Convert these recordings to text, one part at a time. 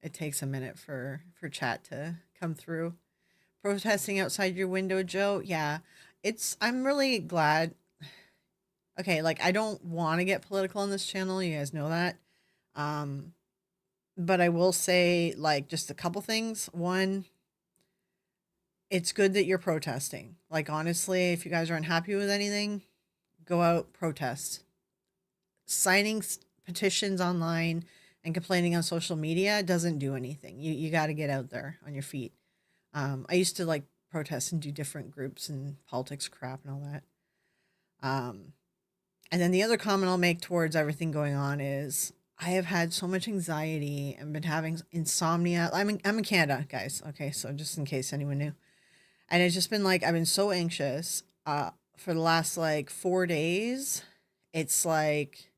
it takes a minute for chat to come through. Protesting outside your window, Joe. Yeah, it's. I'm really glad. Okay, like I don't want to get political on this channel. You guys know that. Um, but I will say like just a couple things. One, it's good that you're protesting. Like honestly, if you guys are unhappy with anything, go out protest. Signing petitions online and complaining on social media doesn't do anything. You got to get out there on your feet. I used to like protest and do different groups and politics crap and all that. Um, and then the other comment I'll make towards everything going on is I have had so much anxiety and been having insomnia. I'm in Canada, guys. Okay, so just in case anyone knew, and it's just been like I've been so anxious for the last like 4 days. It's like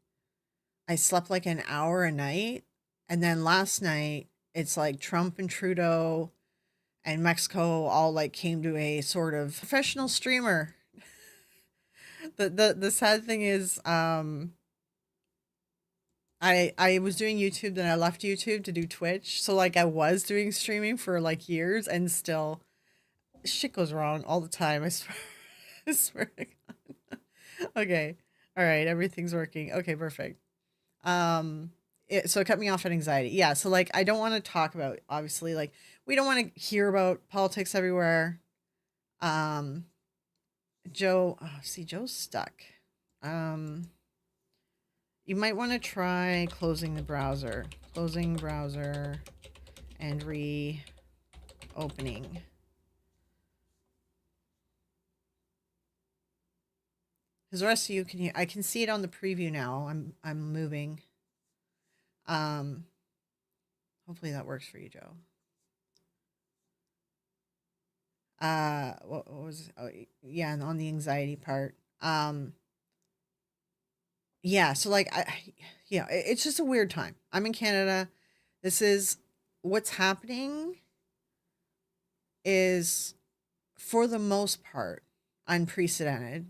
I slept like an hour a night, and then last night it's like Trump and Trudeau and Mexico all like came to a sort of professional streamer. The sad thing is I was doing YouTube, then I left YouTube to do Twitch. So like I was doing streaming for like years and still shit goes wrong all the time. I swear. I swear to God. Okay. All right, everything's working. Okay, perfect. So it cut me off at anxiety. Yeah, so like I don't want to talk about obviously like we don't want to hear about politics everywhere. Um Joe, oh, see Joe's stuck. Um you might want to try closing the browser. Closing browser and reopening. Because the rest of you can hear I can see it on the preview now. I'm moving. Um Hopefully that works for you, Joe. What was oh yeah, and on the anxiety part. Yeah, so like yeah, it's just a weird time. I'm in Canada. This is what's happening is for the most part unprecedented.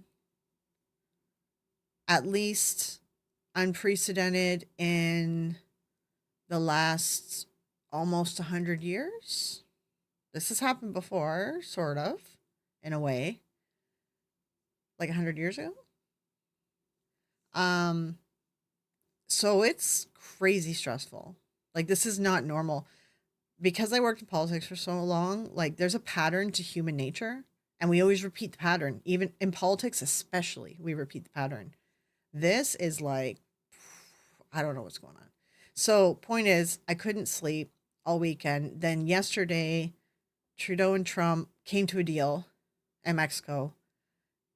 At least unprecedented in the last almost 100 years. This has happened before, sort of, in a way, like 100 years ago. Um so it's crazy stressful. Like this is not normal because I worked in politics for so long, like there's a pattern to human nature and we always repeat the pattern. Even in politics, especially, we repeat the pattern. This is like, I don't know what's going on. So, point is, I couldn't sleep all weekend. Then yesterday, Trudeau and Trump came to a deal in Mexico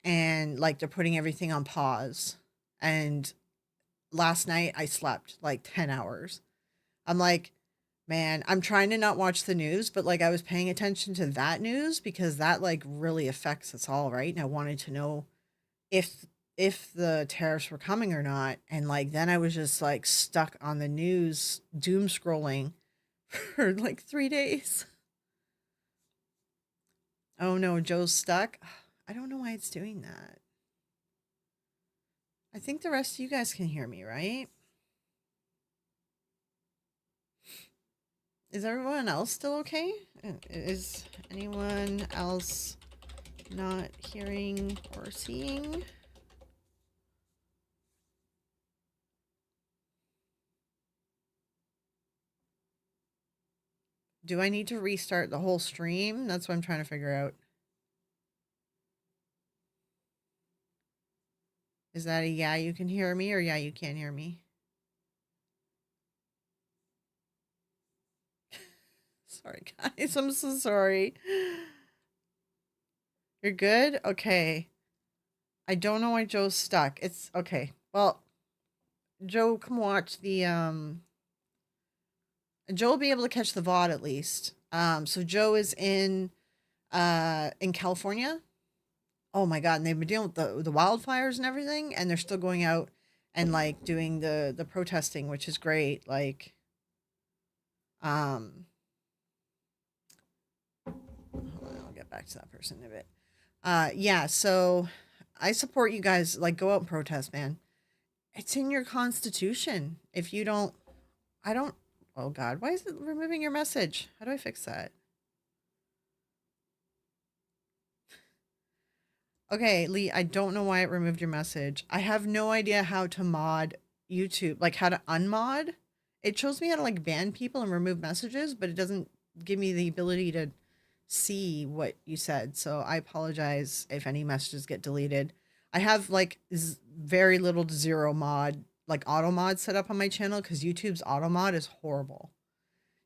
and like they're putting everything on pause. And last night I slept like 10 hours. I'm like, man, I'm trying to not watch the news, but like I was paying attention to that news because that like really affects us all, right? And I wanted to know if the tariffs were coming or not. And like then I was just like stuck on the news, doom scrolling for like 3 days. Oh no, Joe's stuck. I don't know why it's doing that. I think the rest of you guys can hear me, right? Is everyone else still okay? Is anyone else not hearing or seeing? Do I need to restart the whole stream? That's what I'm trying to figure out. Is that a yeah, you can hear me or yeah, you can't hear me? Sorry, guys. I'm so sorry. You're good? Okay. I don't know why Joe's stuck. It's okay. Well, Joe, come watch the Joe will be able to catch the VOD at least. So Joe is in California. Oh my god, and they've been dealing with the wildfires and everything, and they're still going out and like doing the protesting, which is great. Like, um, hold on, I'll get back to that person in a bit. Yeah, so I support you guys. Like, go out and protest, man. It's in your constitution. If you don't, I don't. Oh God, why is it removing your message? How do I fix that? Okay, Lee, I don't know why it removed your message. I have no idea how to mod YouTube, like how to unmod. It shows me how to like ban people and remove messages, but it doesn't give me the ability to see what you said. So I apologize if any messages get deleted. I have like very little to zero mod, like auto mod set up on my channel because YouTube's auto mod is horrible.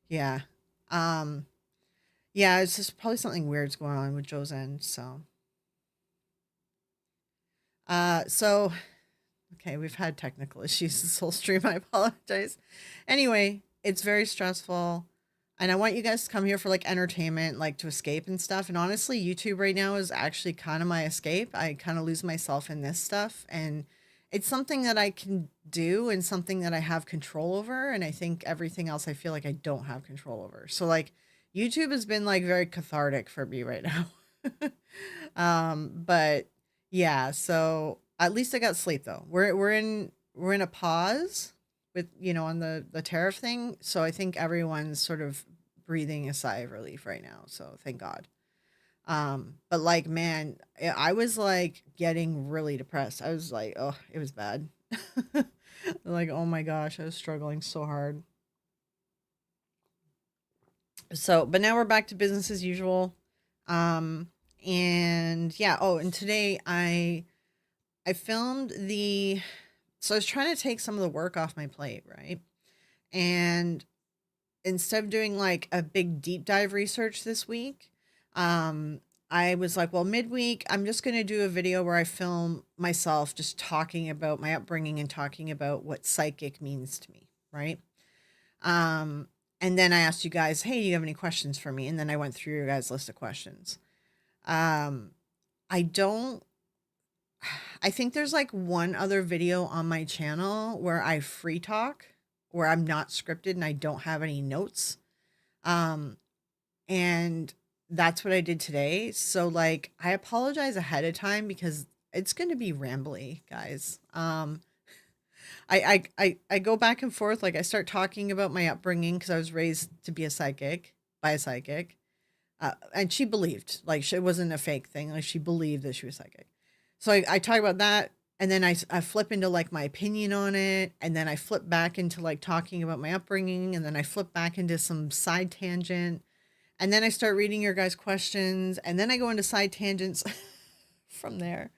Yeah. Um, yeah, it's just probably something weird's going on with Joe's end. So okay, we've had technical issues this whole stream. I apologize. Anyway, it's very stressful. And I want you guys to come here for like entertainment, like to escape and stuff. And honestly, YouTube right now is actually kind of my escape. I kind of lose myself in this stuff. And it's something that I can do and something that I have control over. And I think everything else I feel like I don't have control over. So, like, YouTube has been like very cathartic for me right now. But yeah, so at least I got sleep though. We're in a pause with on the tariff thing. So I think everyone's sort of breathing a sigh of relief right now. So thank God. But like man, I was like getting really depressed. I was like, oh, it was bad. Like, oh my gosh, I was struggling so hard. So, but now we're back to business as usual. Um, and yeah, oh, and today I filmed the so I was trying to take some of the work off my plate, right? And instead of doing like a big deep dive research this week, um, I was like, well, midweek, I'm just going to do a video where I film myself just talking about my upbringing and talking about what psychic means to me, right? Um, and then I asked you guys, hey, do you have any questions for me? And then I went through your guys' list of questions. Um, I don't I think there's like one other video on my channel where I free talk, where I'm not scripted and I don't have any notes. Um, and that's what I did today. So like I apologize ahead of time because it's going to be rambly, guys. I go back and forth. Like I start talking about my upbringing because I was raised to be a psychic by a psychic. And she believed, like, it wasn't a fake thing. Like, she believed that she was psychic. So I talk about that. And then I flip into like my opinion on it. And then I flip back into like talking about my upbringing. And then I flip back into some side tangent. And then I start reading your guys' questions. And then I go into side tangents from there.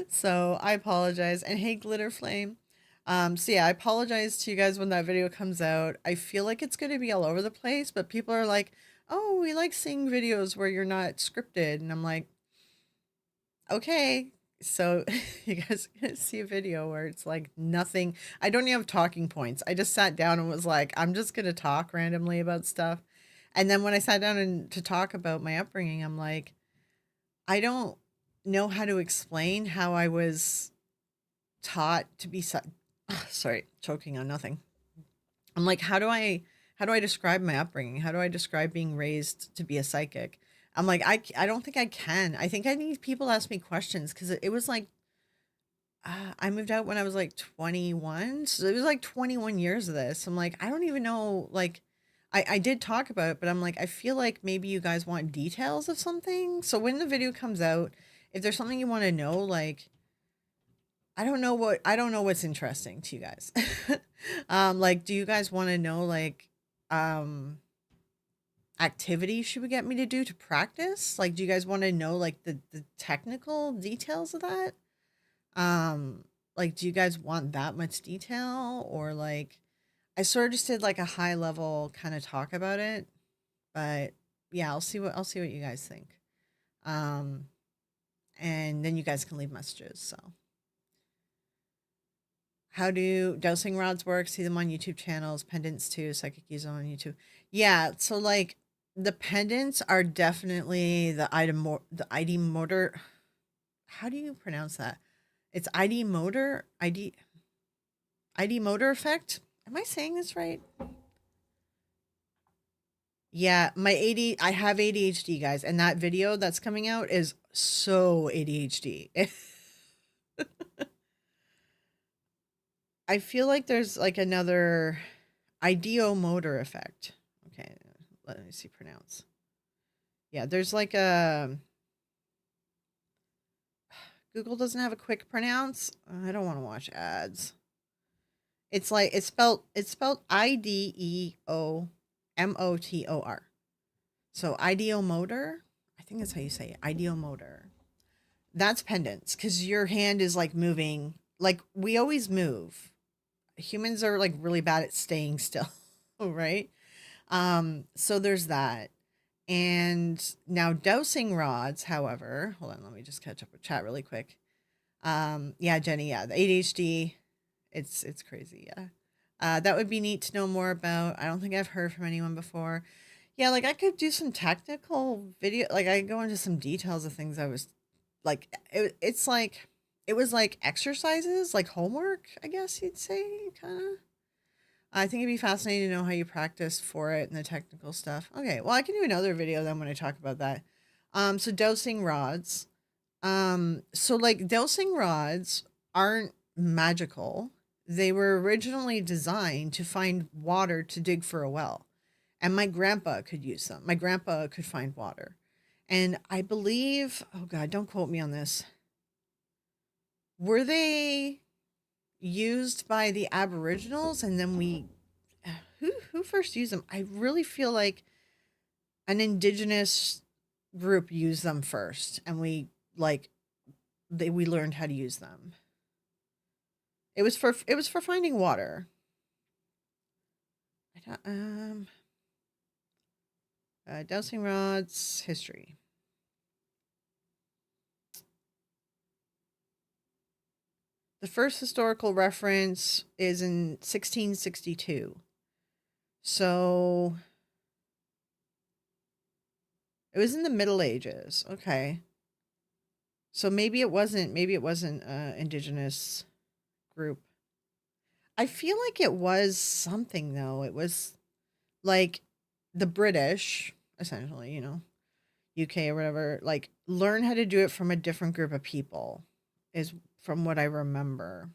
So I apologize. And hey, Glitter Flame. So yeah, I apologize to you guys when that video comes out. I feel like it's going to be all over the place, but people are like, oh, we like seeing videos where you're not scripted. And I'm like, okay. So you guys are gonna see a video where it's like nothing. I don't even have talking points. I just sat down and was like, I'm just gonna talk randomly about stuff. And then when I sat down and to talk about my upbringing, I'm like, I don't know how to explain how I was taught to be sorry, choking on nothing. I'm like, how do I describe my upbringing? How do I describe being raised to be a psychic? I'm like, I don't think I can. I think I need people to ask me questions because it was like I moved out when I was like 21. So it was like 21 years of this. I'm like, I don't even know. Like, I did talk about it, but I'm like, I feel like maybe you guys want details of something. So when the video comes out, if there's something you want to know, like, I don't know what's interesting to you guys. Like, do you guys want to know like um activities she would get me to do to practice? Like, do you guys want to know like the technical details of that? Like, do you guys want that much detail or like I sort of just did like a high level kind of talk about it, but yeah, I'll see what you guys think. Um, and then you guys can leave messages. So, how do dosing rods work? See them on YouTube channels. Pendants too. Psychic use them on YouTube. Yeah. So like the pendants are definitely the ID motor. How do you pronounce that? It's ID motor effect. Am I saying this right? Yeah, my I have ADHD, guys, and that video that's coming out is so ADHD. I feel like there's like another Ideomotor effect. Okay, let me see pronounce. Yeah, there's like a Google doesn't have a quick pronounce. I don't want to watch ads. It's like it's spelled Ideomotor. So ideomotor, I think that's how you say it. Ideomotor. That's pendants because your hand is like moving. Like we always move. Humans are like really bad at staying still, right? So there's that. And now dowsing rods, however, hold on, let me just catch up with chat really quick. Yeah, Jenny, yeah, the ADHD, it's crazy, yeah. That would be neat to know more about. I don't think I've heard from anyone before. Yeah, like I could do some technical video, like I could go into some details of things I was like it's like it was like exercises, like homework, I guess you'd say, kind of. I think it'd be fascinating to know how you practice for it and the technical stuff. Okay, well, I can do another video then when I talk about that. So dosing rods. So like dosing rods aren't magical. They were originally designed to find water to dig for a well. And my grandpa could use them. My grandpa could find water. And I believe, oh God, don't quote me on this. Were they used by the Aboriginals and then who first used them? I really feel like an indigenous group used them first and we learned how to use them. It was for finding water. I don't, dowsing rods history. The first historical reference is in 1662. So it was in the Middle Ages. Okay. So maybe it wasn't indigenous group. I feel like it was something though. It was like the British, essentially, UK or whatever, like learn how to do it from a different group of people, is from what I remember.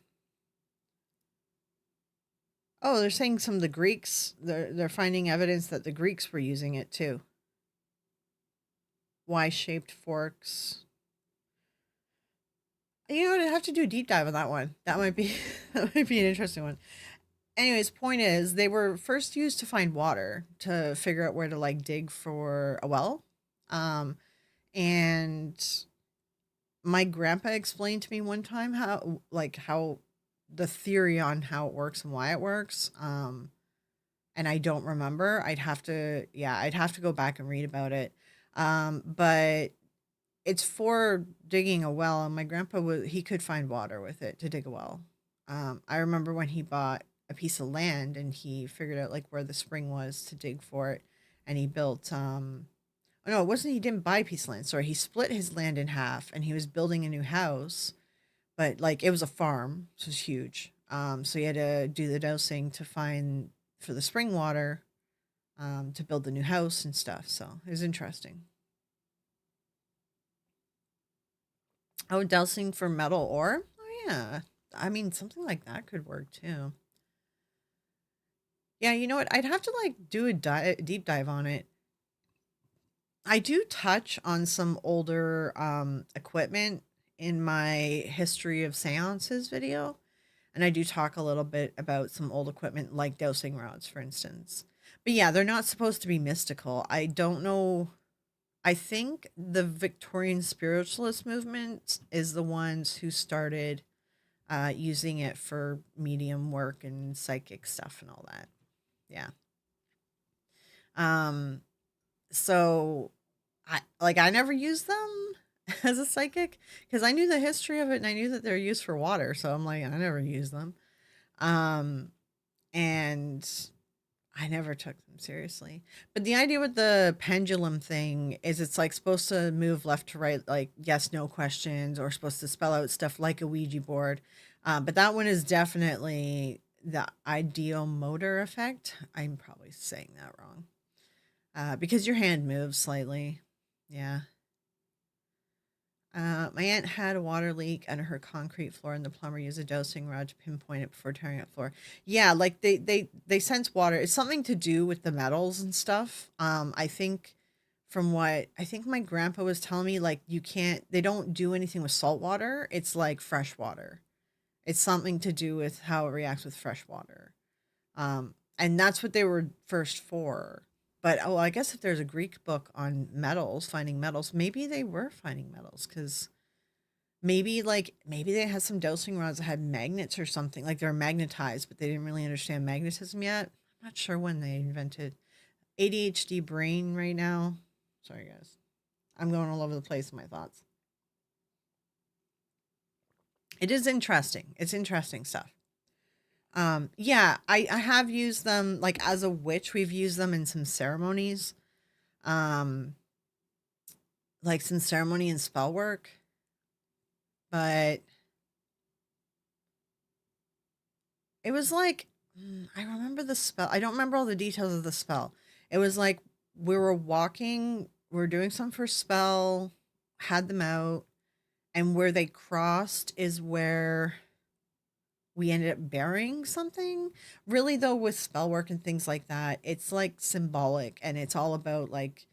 Oh, they're saying some of the Greeks, they're finding evidence that the Greeks were using it too. Y-shaped forks. You know what? I'd have to do a deep dive on that one. That might be that might be an interesting one. Anyways, point is they were first used to find water to figure out where to like dig for a well. Um, and my grandpa explained to me one time how the theory on how it works and why it works. And I don't remember. I'd have to go back and read about it. But it's for digging a well, and my grandpa he could find water with it to dig a well. I remember when he bought a piece of land and he figured out like where the spring was to dig for it, and he built. Oh no, it wasn't. He didn't buy a piece of land. Sorry, he split his land in half, and he was building a new house. But like it was a farm, so it was huge. So he had to do the dosing to find for the spring water, to build the new house and stuff. So it was interesting. Oh, dowsing for metal ore? Oh, yeah. I mean, something like that could work too. Yeah, you know what? I'd have to like do a deep dive on it. I do touch on some older equipment in my history of seances video, and I do talk a little bit about some old equipment like dowsing rods, for instance. But yeah, they're not supposed to be mystical. I don't know. I think the Victorian spiritualist movement is the ones who started using it for medium work and psychic stuff and all that. Yeah. Um. So, I never used them as a psychic because I knew the history of it and I knew that they're used for water. So I'm like, I never used them. Um. And I never took them seriously. But the idea with the pendulum thing is it's like supposed to move left to right, like yes, no questions, or supposed to spell out stuff like a Ouija board. But that one is definitely the ideal motor effect. I'm probably saying that wrong. Because your hand moves slightly. Yeah. My aunt had a water leak under her concrete floor, and the plumber used a dosing rod to pinpoint it before tearing up floor. Yeah, like they sense water. It's something to do with the metals and stuff. I think from what I think my grandpa was telling me, like you can't. They don't do anything with salt water. It's like fresh water. It's something to do with how it reacts with fresh water. And that's what they were first for. But oh, I guess if there's a Greek book on metals, finding metals, maybe they were finding metals because maybe they had some dosing rods that had magnets or something, like they were magnetized, but they didn't really understand magnetism yet. I'm not sure when they invented ADHD brain right now. Sorry guys, I'm going all over the place in my thoughts. It is interesting. It's interesting stuff. Yeah, I have used them like as a witch. We've used them in some ceremonies, um, like some ceremony and spell work. But it was like I remember the spell. I don't remember all the details of the spell. It was like we were walking, we were doing some for spell, had them out, and where they crossed is where we ended up burying something. Really though, with spell work and things like that, it's like symbolic and it's all about like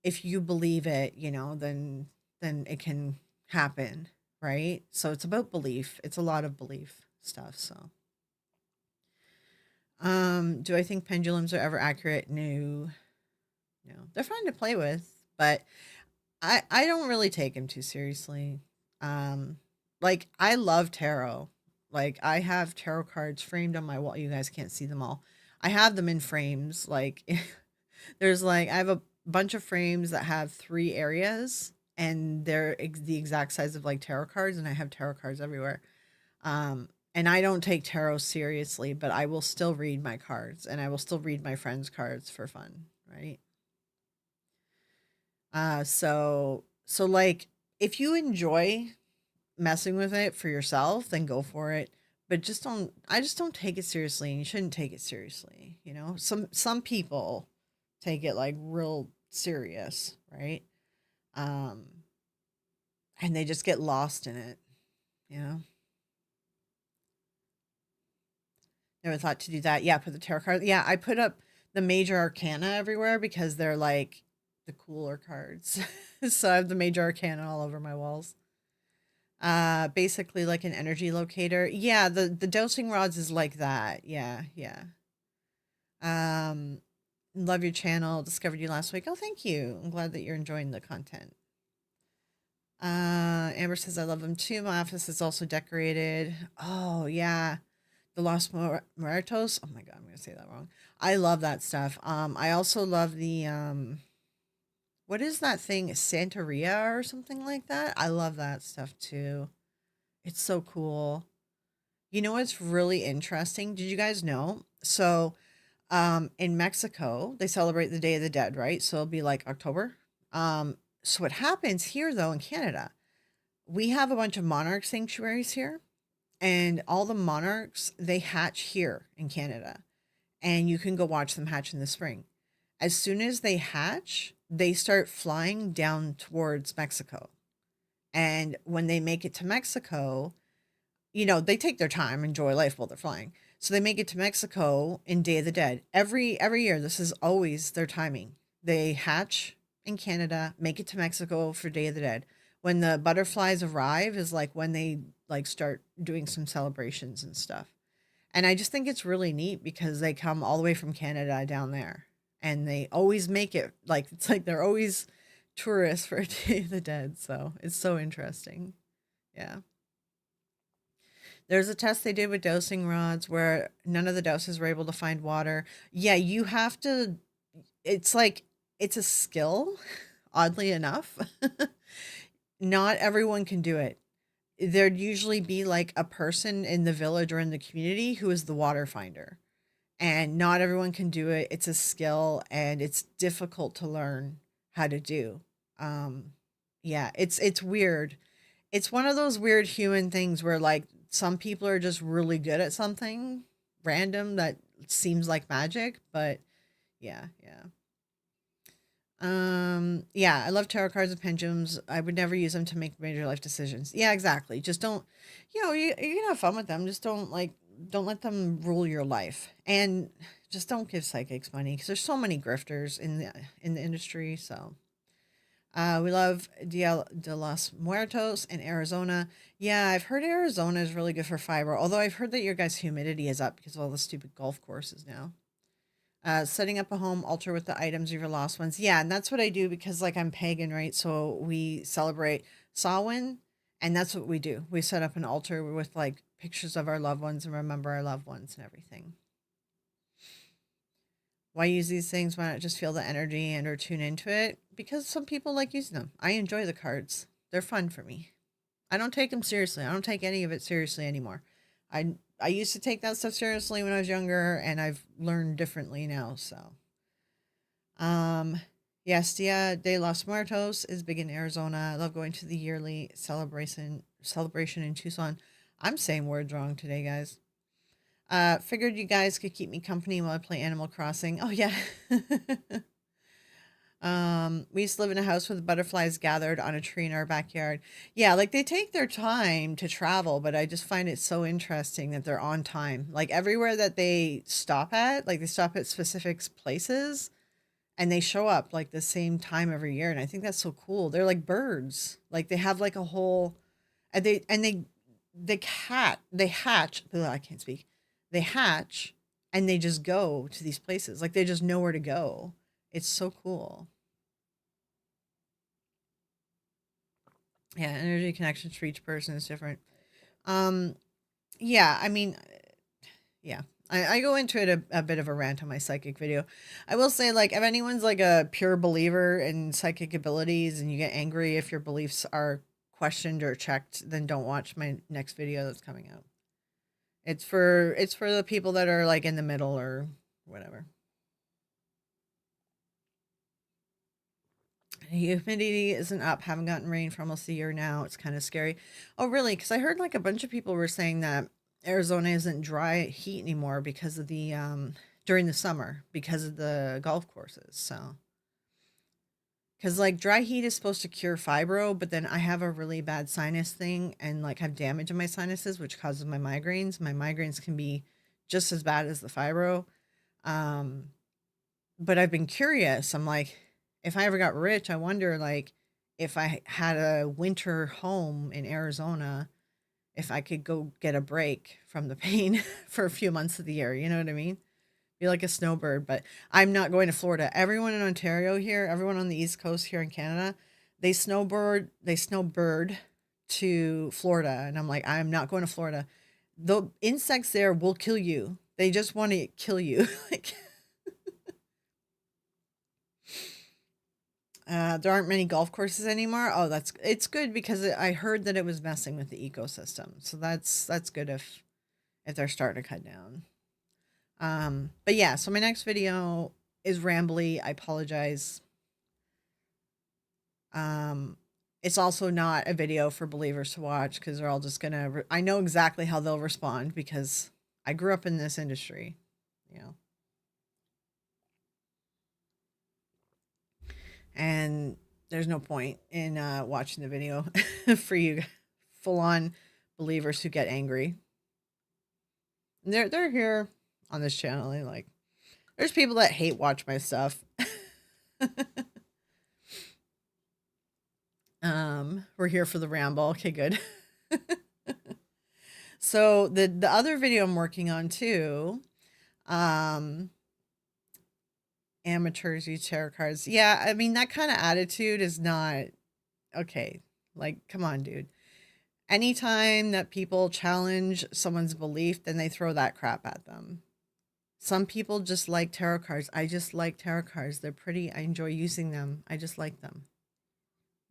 if you believe it, then it can happen, right? So it's about belief. It's a lot of belief stuff. So do I think pendulums are ever accurate? No. No. They're fun to play with, but I don't really take them too seriously. Um like I love tarot. Like I have tarot cards framed on my wall. You guys can't see them all. I have them in frames. Like there's like I have a bunch of frames that have three areas and they're the exact size of like tarot cards and I have tarot cards everywhere. And I don't take tarot seriously, but I will still read my cards and I will still read my friends' cards for fun, right? So like if you enjoy messing with it for yourself, then go for it. But I just don't take it seriously and you shouldn't take it seriously, you know? Some people take it like real serious, right? Um and they just get lost in it, you know? Never thought to do that. Yeah, put the tarot card. Yeah, I put up the major arcana everywhere because they're like the cooler cards. So I have the major arcana all over my walls. Basically like an energy locator. Yeah, the dosing rods is like that. Yeah, yeah. Um love your channel. Discovered you last week. Oh, thank you. I'm glad that you're enjoying the content. Amber says I love them too. My office is also decorated. Oh, yeah. The Muertos. Oh my god, I'm gonna say that wrong. I love that stuff. I also love the what is that thing? Santeria or something like that. I love that stuff too. It's so cool. You know what's really interesting? Did you guys know? So, in Mexico, they celebrate the Day of the Dead, right? So it'll be like October. So what happens here though in Canada? We have a bunch of monarch sanctuaries here, and all the monarchs they hatch here in Canada, and you can go watch them hatch in the spring. As soon as they hatch, they start flying down towards Mexico. And when they make it to Mexico, they take their time, enjoy life while they're flying. So they make it to Mexico in Day of the Dead. Every year, this is always their timing. They hatch in Canada, make it to Mexico for Day of the Dead. When the butterflies arrive is like when they like start doing some celebrations and stuff. And I just think it's really neat because they come all the way from Canada down there. And they always make it like it's like they're always tourists for Day of the Dead. So it's so interesting. Yeah. There's a test they did with dosing rods where none of the doses were able to find water. Yeah, you have to, it's like, it's a skill, oddly enough. Not everyone can do it. There'd usually be like a person in the village or in the community who is the water finder. And not everyone can do it. It's a skill and it's difficult to learn how to do. Um, yeah, it's weird. It's one of those weird human things where like some people are just really good at something random that seems like magic, but yeah, yeah. Yeah, I love tarot cards and pendulums. I would never use them to make major life decisions. Yeah, exactly. Just don't, you can have fun with them. Just don't let them rule your life. And just don't give psychics money because there's so many grifters in the industry. So, we love Dia de los Muertos in Arizona. Yeah, I've heard Arizona is really good for fiber, although I've heard that your guys' humidity is up because of all the stupid golf courses now. Setting up a home altar with the items of your lost ones. Yeah, and that's what I do because like I'm pagan, right? So we celebrate Samhain, and that's what we do. We set up an altar with like pictures of our loved ones and remember our loved ones and everything. Why use these things? Why not just feel the energy and or tune into it? Because some people like using them. I enjoy the cards. They're fun for me. I don't take them seriously. I don't take any of it seriously anymore. I used to take that stuff seriously when I was younger, and I've learned differently now. So, um, yes, Dia de los Muertos is big in Arizona. I love going to the yearly celebration in Tucson. I'm saying words wrong today, guys. Figured you guys could keep me company while I play Animal Crossing. Oh yeah. We used to live in a house with butterflies gathered on a tree in our backyard. Yeah, like they take their time to travel, but I just find it so interesting that they're on time. Like everywhere that they stop at, like they stop at specific places and they show up like the same time every year. And I think that's so cool. They're like birds. Like they have like a whole they hatch. Ugh, I can't speak. They hatch and they just go to these places. Like they just know where to go. It's so cool. Yeah, energy connections for each person is different. Um, yeah, I mean, yeah, I go into it a bit of a rant on my psychic video. I will say, like, if anyone's like a pure believer in psychic abilities and you get angry if your beliefs are questioned or checked, then don't watch my next video that's coming out. It's for the people that are like in the middle or whatever. Humidity isn't up. Haven't gotten rain for almost a year now. It's kind of scary. Oh, really? Because I heard like a bunch of people were saying that Arizona isn't dry heat anymore because of the during the summer because of the golf courses. So, because like dry heat is supposed to cure fibro, but then I have a really bad sinus thing and like have damage in my sinuses, which causes my migraines. My migraines can be just as bad as the fibro. Um, but I've been curious. I'm like, if I ever got rich, I wonder like if I had a winter home in Arizona, if I could go get a break from the pain for a few months of the year. You know what I mean? Be like a snowbird, but I'm not going to Florida. Everyone in Ontario here, everyone on the East Coast here in Canada, they snowbird to Florida. And I'm like, I'm not going to Florida. The insects there will kill you. They just want to kill you. Like there aren't many golf courses anymore. Oh, it's good because I heard that it was messing with the ecosystem. So that's good if they're starting to cut down. But yeah, so my next video is rambly. I apologize. Um, it's also not a video for believers to watch because they're all just gonna. I know exactly how they'll respond because I grew up in this industry, you know, and there's no point in watching the video for you full on believers who get angry. They're here on this channel. They like there's people that hate watch my stuff. We're here for the ramble. Okay, good. So the other video I'm working on too, um, amateurs use tarot cards. Yeah, I mean that kind of attitude is not okay. Like, come on, dude. Anytime that people challenge someone's belief, then they throw that crap at them. Some people just like tarot cards. I just like tarot cards. They're pretty. I enjoy using them. I just like them.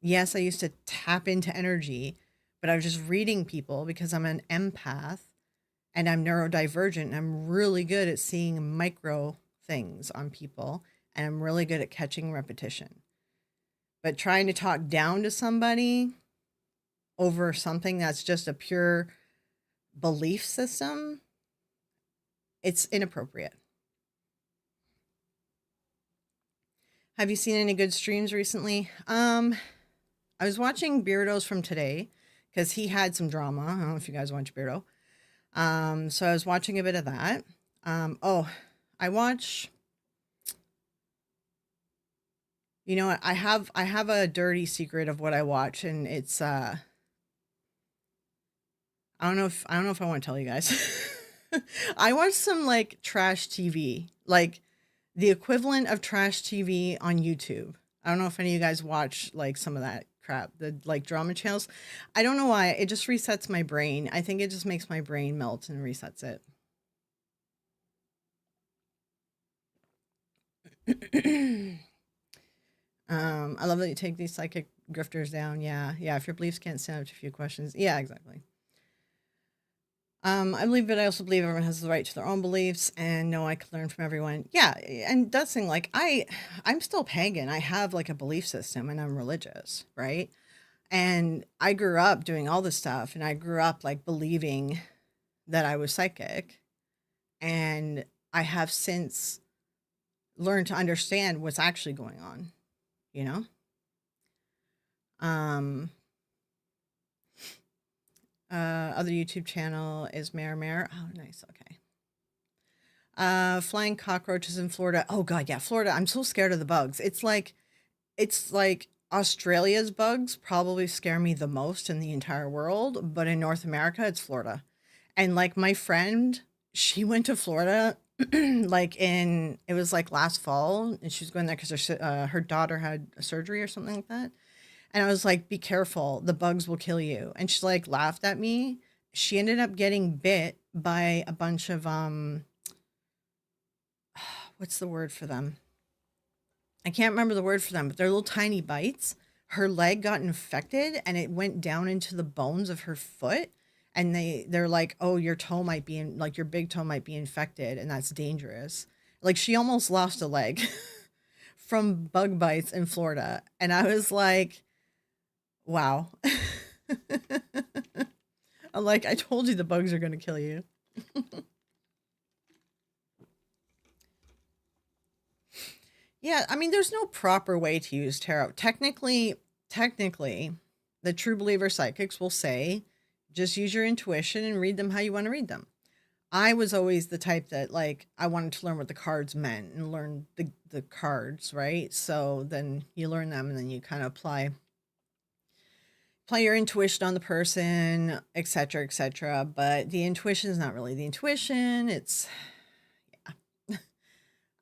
Yes, I used to tap into energy, but I was just reading people because I'm an empath and I'm neurodivergent. And I'm really good at seeing micro things on people and I'm really good at catching repetition. But trying to talk down to somebody over something that's just a pure belief system, it's inappropriate. Have you seen any good streams recently? I was watching Beardo's from today because he had some drama. I don't know if you guys watch Beardo. So I was watching a bit of that. Oh, I watch. You know what? I have a dirty secret of what I watch, and it's I don't know if I want to tell you guys. I watch some like trash TV, like the equivalent of trash TV on YouTube. I don't know if any of you guys watch like some of that crap, the like drama channels. I don't know why. It just resets my brain. I think it just makes my brain melt and resets it. I love that you take these psychic grifters down. Yeah, yeah. If your beliefs can't stand up to a few questions, yeah, exactly. I believe, but I also believe everyone has the right to their own beliefs, and no, I can learn from everyone. Yeah, and that's the thing. Like I'm still pagan. I have like a belief system, and I'm religious, right? And I grew up doing all this stuff, and I grew up like believing that I was psychic, and I have since learned to understand what's actually going on. You know. Um, Other YouTube channel is Mare Mare. Oh, nice. Okay. Flying cockroaches in Florida. Oh god, yeah, Florida. I'm so scared of the bugs. It's like Australia's bugs probably scare me the most in the entire world, but in North America, it's Florida. And like my friend, she went to Florida like in it was like last fall, and she was going there because her daughter had a surgery or something like that. And I was like, "Be careful, the bugs will kill you." And she like laughed at me. She ended up getting bit by a bunch of what's the word for them? I can't remember the word for them, but they're little tiny bites. Her leg got infected and it went down into the bones of her foot. And they're like, "Oh, your toe might be in like your big toe might be infected, and that's dangerous." Like she almost lost a leg from bug bites in Florida. And I was like, wow. I'm like, I told you the bugs are gonna kill you. Yeah, I mean, there's no proper way to use tarot. Technically, the true believer psychics will say, just use your intuition and read them how you want to read them. I was always the type that like I wanted to learn what the cards meant and learn the cards, right? So then you learn them and then you kind of apply your intuition on the person, etc., etc. But the intuition is not really the intuition. It's yeah.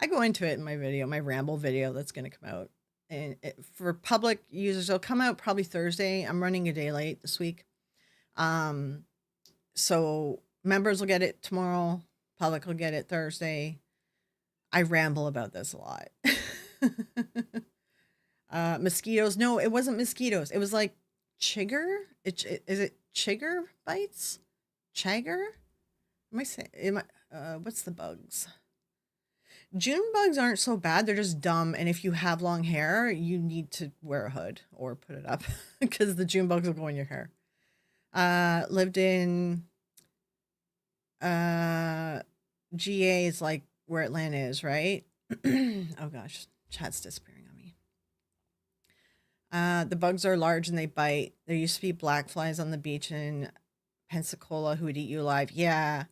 I go into it in my video, my ramble video that's going to come out. And for public users, it'll come out probably Thursday. I'm running a day late this week. Um, so members will get it tomorrow. Public will get it Thursday. I ramble about this a lot. Mosquitoes. No, it wasn't mosquitoes. It was like is it chigger bites? Chagger? Am I saying? What's the bugs? June bugs aren't so bad. They're just dumb. And if you have long hair, you need to wear a hood or put it up because the June bugs will go in your hair. Lived in uh, GA is like where Atlanta is, right? Oh gosh, chat's disappearing on me. The bugs are large and they bite. There used to be black flies on the beach in Pensacola who would eat you alive. Yeah.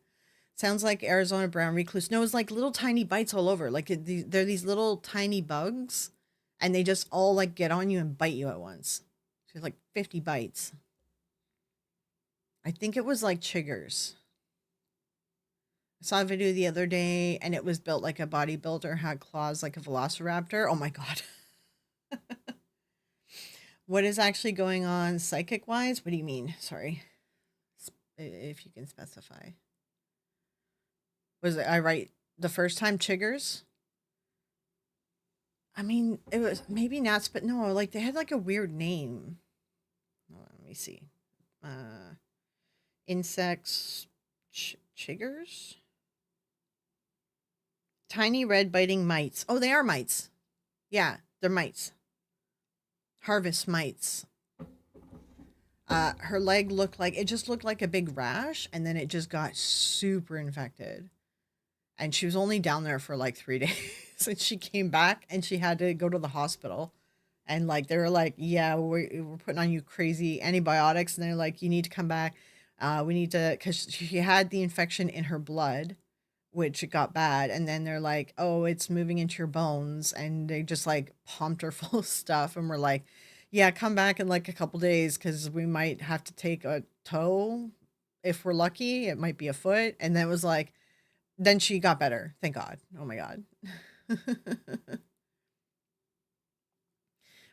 Sounds like Arizona brown recluse. No, it's like little tiny bites all over. Like they're these little tiny bugs, and they just all like get on you and bite you at once. So like 50 bites. I think it was like chiggers. I saw a video the other day, and it was built like a bodybuilder, had claws like a velociraptor. Oh my god. What is actually going on psychic wise? What do you mean? Sorry, if you can specify. Was it I right the first time chiggers? I mean, it was maybe Nats, but no, like they had like a weird name. Hold on, let me see. Uh, insects, chiggers, tiny red biting mites. Oh, they are mites. Yeah, they're mites. Harvest mites. Her leg looked like it just looked like a big rash, and then it just got super infected. And she was only down there for like 3 days. So she came back and she had to go to the hospital. And like they were like, yeah, we're putting on you crazy antibiotics, and they're like, you need to come back. We need to, because she had the infection in her blood, which it got bad, and then they're like, oh, it's moving into your bones, and they just like pumped her full of stuff, and we're like, yeah, come back in like a couple days because we might have to take a toe if we're lucky. It might be a foot, and then it was like, then she got better, thank God. Oh my God.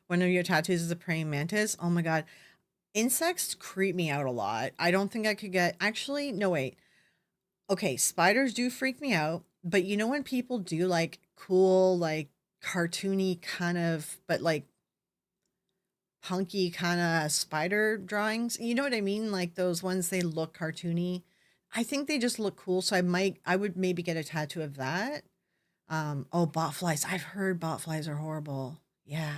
One of your tattoos is a praying mantis. Oh my God. Insects creep me out a lot. I don't think I could get, actually, no, wait. Okay, spiders do freak me out, but you know when people do like cool, like cartoony kind of, but like punky kind of spider drawings? You know what I mean? Like those ones, they look cartoony. I think they just look cool, so I would maybe get a tattoo of that. Oh, botflies. I've heard botflies are horrible. Yeah.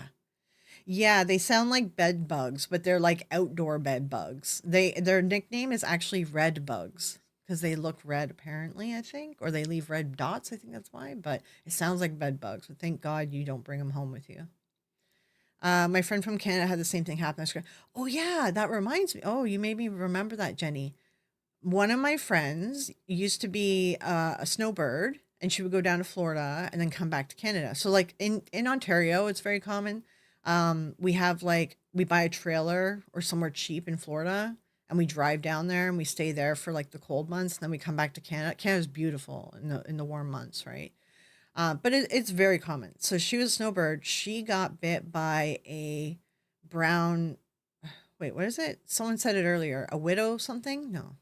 Yeah, they sound like bed bugs, but they're like outdoor bed bugs. Their nickname is actually red bugs because they look red apparently, I think, or they leave red dots. I think that's why, but it sounds like bed bugs. But thank God you don't bring them home with you. My friend from Canada had the same thing happen. I was going, oh yeah, that reminds me. Oh, you made me remember that, Jenny. One of my friends used to be a snowbird, and she would go down to Florida and then come back to Canada. So like in Ontario, it's very common. We have like we buy a trailer or somewhere cheap in Florida, and we drive down there and we stay there for like the cold months, and then we come back to Canada. Canada's beautiful in the warm months, right? But it's very common. So she was a snowbird. She got bit by a brown. Wait, what is it? Someone said it earlier. A widow something? No.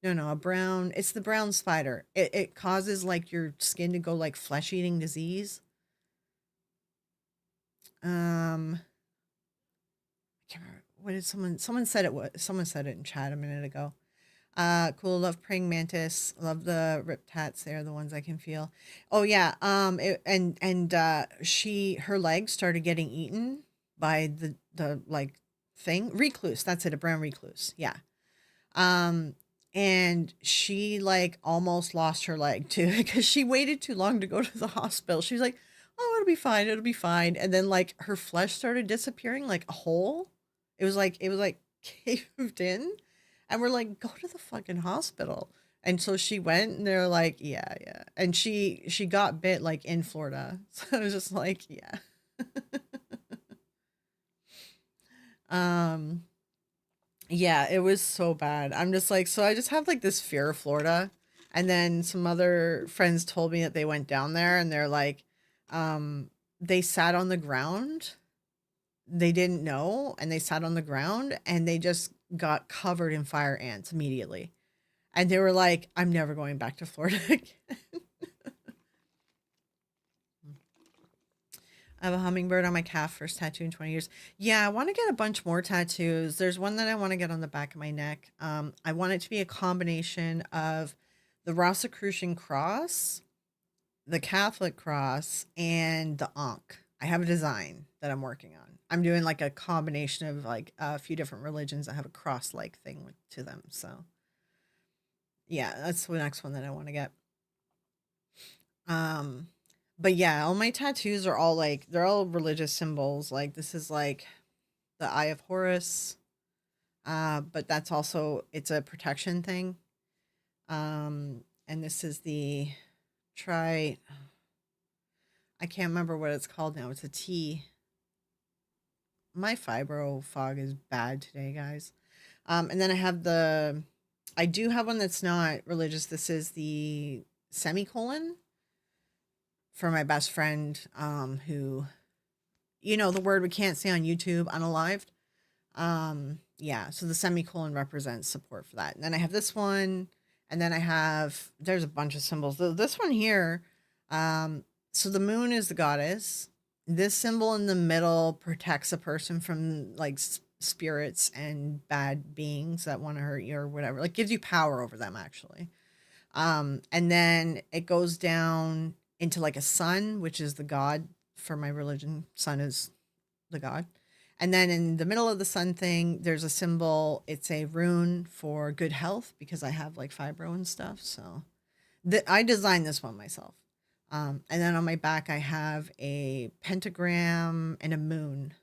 No, no, a brown. It's the brown spider. It causes like your skin to go like flesh eating disease. Um, I can't remember. What did someone said it was? Someone said it in chat a minute ago. Cool. Love praying mantis. Love the rip tats. They're the ones I can feel. Oh yeah. She her legs started getting eaten by the like thing recluse. That's it. A brown recluse. Yeah. Um, and she like almost lost her leg too because she waited too long to go to the hospital. She was like, "Oh, it'll be fine. It'll be fine." And then like her flesh started disappearing like a hole. It was like caved in, and we're like, "Go to the fucking hospital." And so she went, and they're like, "Yeah, yeah." And she got bit like in Florida, so it was just like, yeah. Um, Yeah, it was so bad. I'm just like, so I just have like this fear of Florida. And then some other friends told me that they went down there and they're like, they sat on the ground. They didn't know and they sat on the ground and they just got covered in fire ants immediately. And they were like, I'm never going back to Florida again. I have a hummingbird on my calf, first tattoo in 20 years. Yeah, I want to get a bunch more tattoos. There's one that I want to get on the back of my neck. I want it to be a combination of the Rosicrucian cross, the Catholic cross, and the Ankh. I have a design that I'm working on. I'm doing like a combination of like a few different religions that have a cross-like thing to them. So yeah, that's the next one that I want to get. Um, but yeah, all my tattoos are all like they're all religious symbols. Like this is like the Eye of Horus. But that's also it's a protection thing. And this is the try I can't remember what it's called now. It's a T. My fibro fog is bad today, guys. And then I do have one that's not religious. This is the semicolon for my best friend, who, the word we can't say on YouTube, unalived. Yeah, so the semicolon represents support for that. And then I have this one, and then there's a bunch of symbols. This one here, so the moon is the goddess. This symbol in the middle protects a person from like spirits and bad beings that want to hurt you or whatever. Like gives you power over them actually. And then it goes down into like a sun, which is the god for my religion. Sun is the god. And then in the middle of the sun thing, there's a symbol. It's a rune for good health because I have like fibro and stuff. So I designed this one myself. And then on my back, I have a pentagram and a moon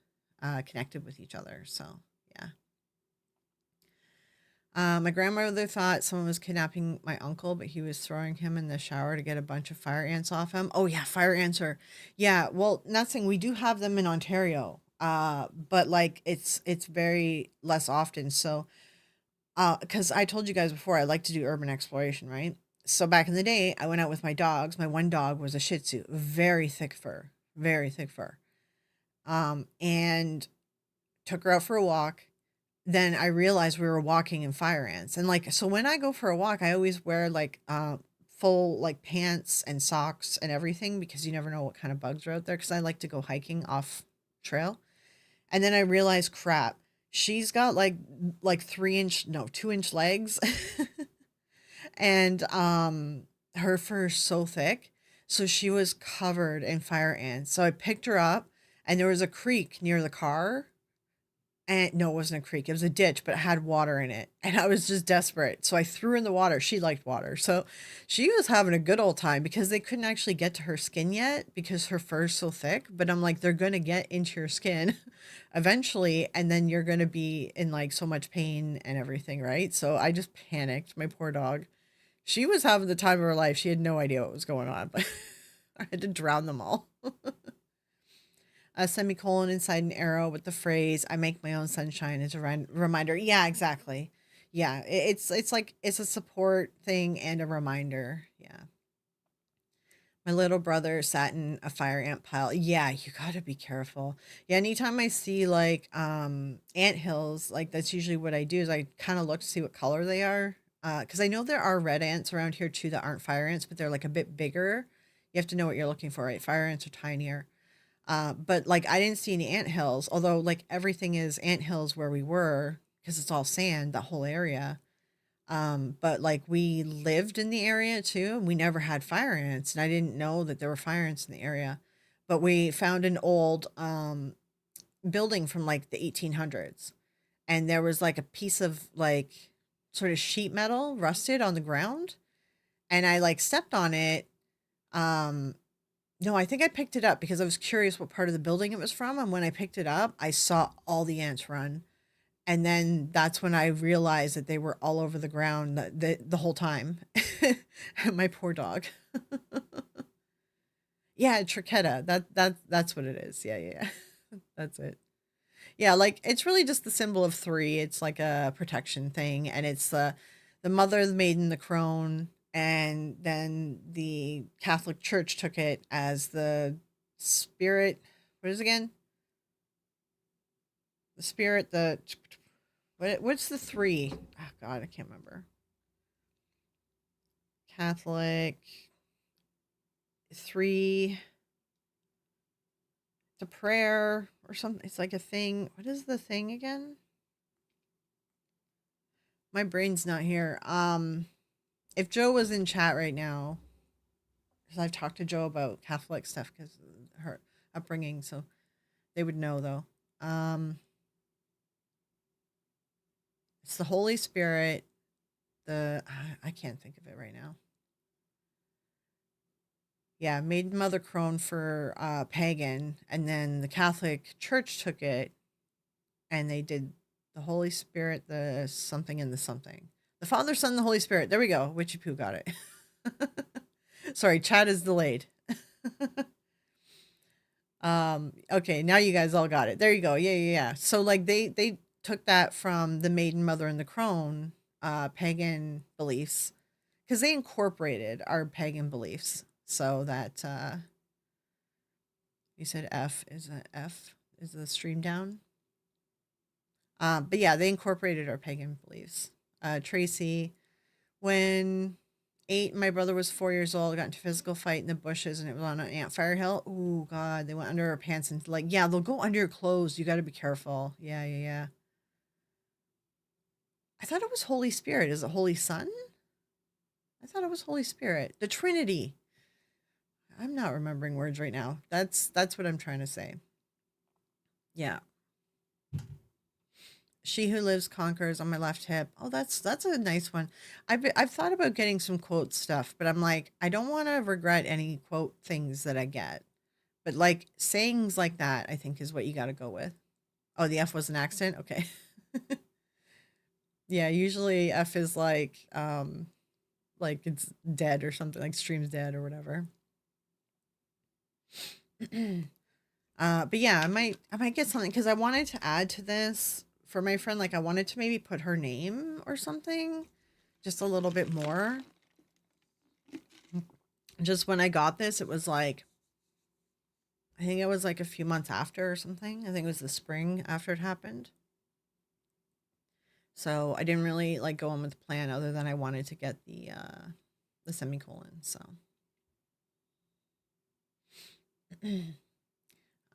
connected with each other. So, yeah. My grandmother thought someone was kidnapping my uncle, but he was throwing him in the shower to get a bunch of fire ants off him. Oh yeah, fire ants are, yeah. Well, nothing. We do have them in Ontario, but like it's very less often. So, because I told you guys before, I like to do urban exploration, right? So back in the day, I went out with my dogs. My one dog was a Shih Tzu, very thick fur, very thick fur. And took her out for a walk. Then I realized we were walking in fire ants. And like, so when I go for a walk, I always wear like full like pants and socks and everything because you never know what kind of bugs are out there. Cause I like to go hiking off trail. And then I realized, crap, she's got like 3 inch, no, 2 inch legs. And her fur is so thick. So she was covered in fire ants. So I picked her up and there was a creek near the car, and no, it wasn't a creek. It was a ditch, but it had water in it. And I was just desperate. So I threw her in the water. She liked water. So she was having a good old time because they couldn't actually get to her skin yet because her fur is so thick. But I'm like, they're going to get into your skin eventually. And then you're going to be in like so much pain and everything. Right. So I just panicked. My poor dog. She was having the time of her life. She had no idea what was going on, but I had to drown them all. A semicolon inside an arrow with the phrase "I make my own sunshine" as a reminder. Yeah, exactly. Yeah, it's like it's a support thing and a reminder. Yeah. My little brother sat in a fire ant pile. Yeah, you gotta be careful. Yeah, anytime I see like ant hills, like that's usually what I do is I kind of look to see what color they are. Because I know there are red ants around here too that aren't fire ants, but they're like a bit bigger. You have to know what you're looking for, right? Fire ants are tinier. But like I didn't see any ant hills, although like everything is ant hills where we were because it's all sand, the whole area. But like we lived in the area too, and we never had fire ants, and I didn't know that there were fire ants in the area. But we found an old building from like the 1800s, and there was like a piece of like sort of sheet metal rusted on the ground, and I like stepped on it. Um, no, I think I picked it up because I was curious what part of the building it was from, and when I picked it up, I saw all the ants run. And then that's when I realized that they were all over the ground the whole time. My poor dog. Yeah, trichetta. That's what it is. Yeah, yeah, yeah. That's it. Yeah, like it's really just the symbol of three. It's like a protection thing, and it's the mother, the maiden, the crone, and then the Catholic Church took it as the spirit. What is it again? The spirit. The what's the three? Oh God, I can't remember. Catholic three. It's a prayer or something. It's like a thing. What is the thing again? My brain's not here. If Joe was in chat right now, because I've talked to Joe about Catholic stuff because her upbringing, so they would know though. It's the Holy Spirit. The I can't think of it right now. Yeah, Maiden Mother Crone for pagan, and then the Catholic Church took it and they did the Holy Spirit, the something and the something. The Father, Son, the Holy Spirit. There we go. Witchy Poo got it. Sorry, chat is delayed. Okay, now you guys all got it. There you go. Yeah, yeah, yeah. So like they took that from the Maiden Mother and the Crone pagan beliefs because they incorporated our pagan beliefs so that you said F is the stream down. But yeah, they incorporated our pagan beliefs. Tracy, when eight, my brother was 4 years old, got into a physical fight in the bushes and it was on an ant fire hill. Oh God, they went under our pants and like, yeah, they'll go under your clothes. You got to be careful. Yeah, yeah, yeah. I thought it was Holy Spirit. Is it Holy Son? I thought it was Holy Spirit. The Trinity. I'm not remembering words right now. That's what I'm trying to say. Yeah. She who lives conquers on my left hip. Oh, that's a nice one. I've thought about getting some quote stuff, but I'm like, I don't want to regret any quote things that I get. But like sayings like that, I think is what you got to go with. Oh, the F was an accident. Okay. Yeah, usually F is like it's dead or something, like stream's dead or whatever. But yeah, I might get something because I wanted to add to this for my friend. Like I wanted to maybe put her name or something, just a little bit more. Just when I got this, it was like I think it was like a few months after or something. I think it was the spring after it happened. So I didn't really like go on with the plan other than I wanted to get the semicolon. So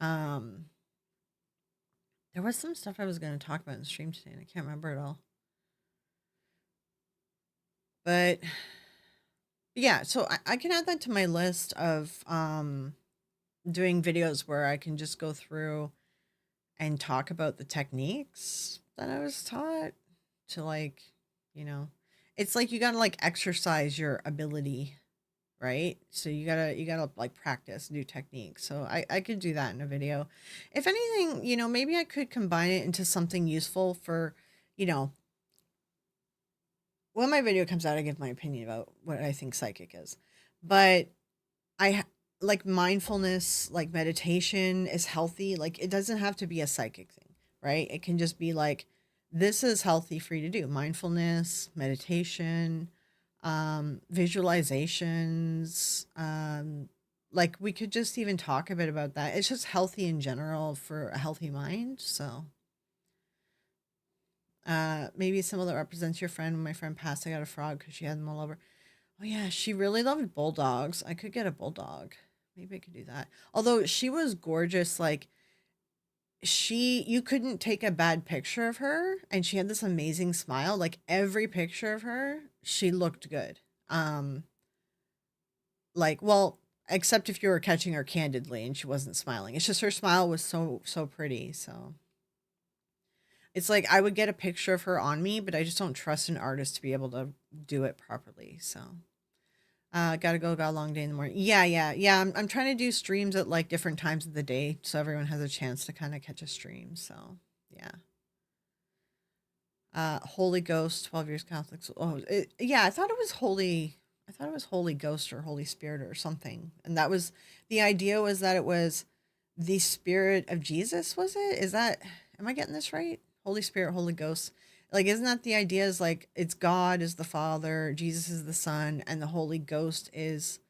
um there was some stuff I was going to talk about in the stream today and I can't remember it all. But yeah, so I can add that to my list of doing videos where I can just go through and talk about the techniques that I was taught to like, you know, it's like you gotta like exercise your ability, right? So you gotta like practice new techniques. So I could do that in a video. If anything, maybe I could combine it into something useful for, you know, when my video comes out, I give my opinion about what I think psychic is. But like mindfulness, like meditation is healthy. Like it doesn't have to be a psychic thing, right? It can just be like, this is healthy for you to do mindfulness, meditation, visualizations. Like we could just even talk a bit about that. It's just healthy in general for a healthy mind. So, maybe a symbol that represents your friend. When my friend passed, I got a frog because she had them all over. Oh yeah, she really loved bulldogs. I could get a bulldog. Maybe I could do that. Although she was gorgeous, like you couldn't take a bad picture of her and she had this amazing smile. Like every picture of her, she looked good. Um like well, except if you were catching her candidly and she wasn't smiling. It's just her smile was so pretty. So it's like I would get a picture of her on me, but I just don't trust an artist to be able to do it properly. So gotta go. Got a long day in the morning. Yeah. I'm trying to do streams at like different times of the day, so everyone has a chance to kind of catch a stream. So, yeah. Holy Ghost, 12 years Catholic. Oh, yeah. I thought it was Holy. I thought it was Holy Ghost or Holy Spirit or something. And that was the idea was that it was the Spirit of Jesus. Was it? Is that? Am I getting this right? Holy Spirit, Holy Ghost. Like, isn't that the idea? Is like it's God is the Father, Jesus is the Son, and the Holy Ghost is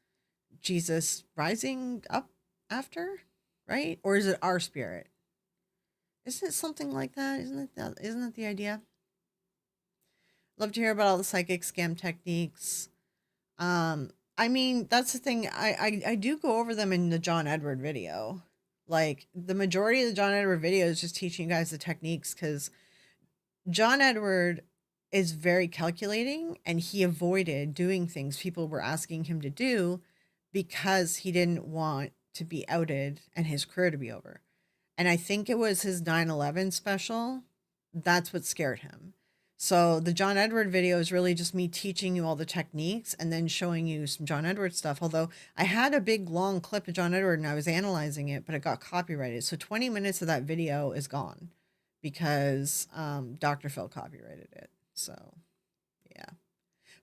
Jesus rising up after, right? Or is it our spirit? Isn't it something like that? Isn't that the idea? Love to hear about all the psychic scam techniques. I mean, that's the thing. I do go over them in the John Edward video. Like the majority of the John Edward video is just teaching you guys the techniques because John Edward is very calculating and he avoided doing things people were asking him to do because he didn't want to be outed and his career to be over. And I think it was his 9/11 special. That's what scared him. So the John Edward video is really just me teaching you all the techniques and then showing you some John Edward stuff. Although I had a big long clip of John Edward and I was analyzing it, but it got copyrighted. So 20 minutes of that video is gone because Dr. Phil copyrighted it. So yeah.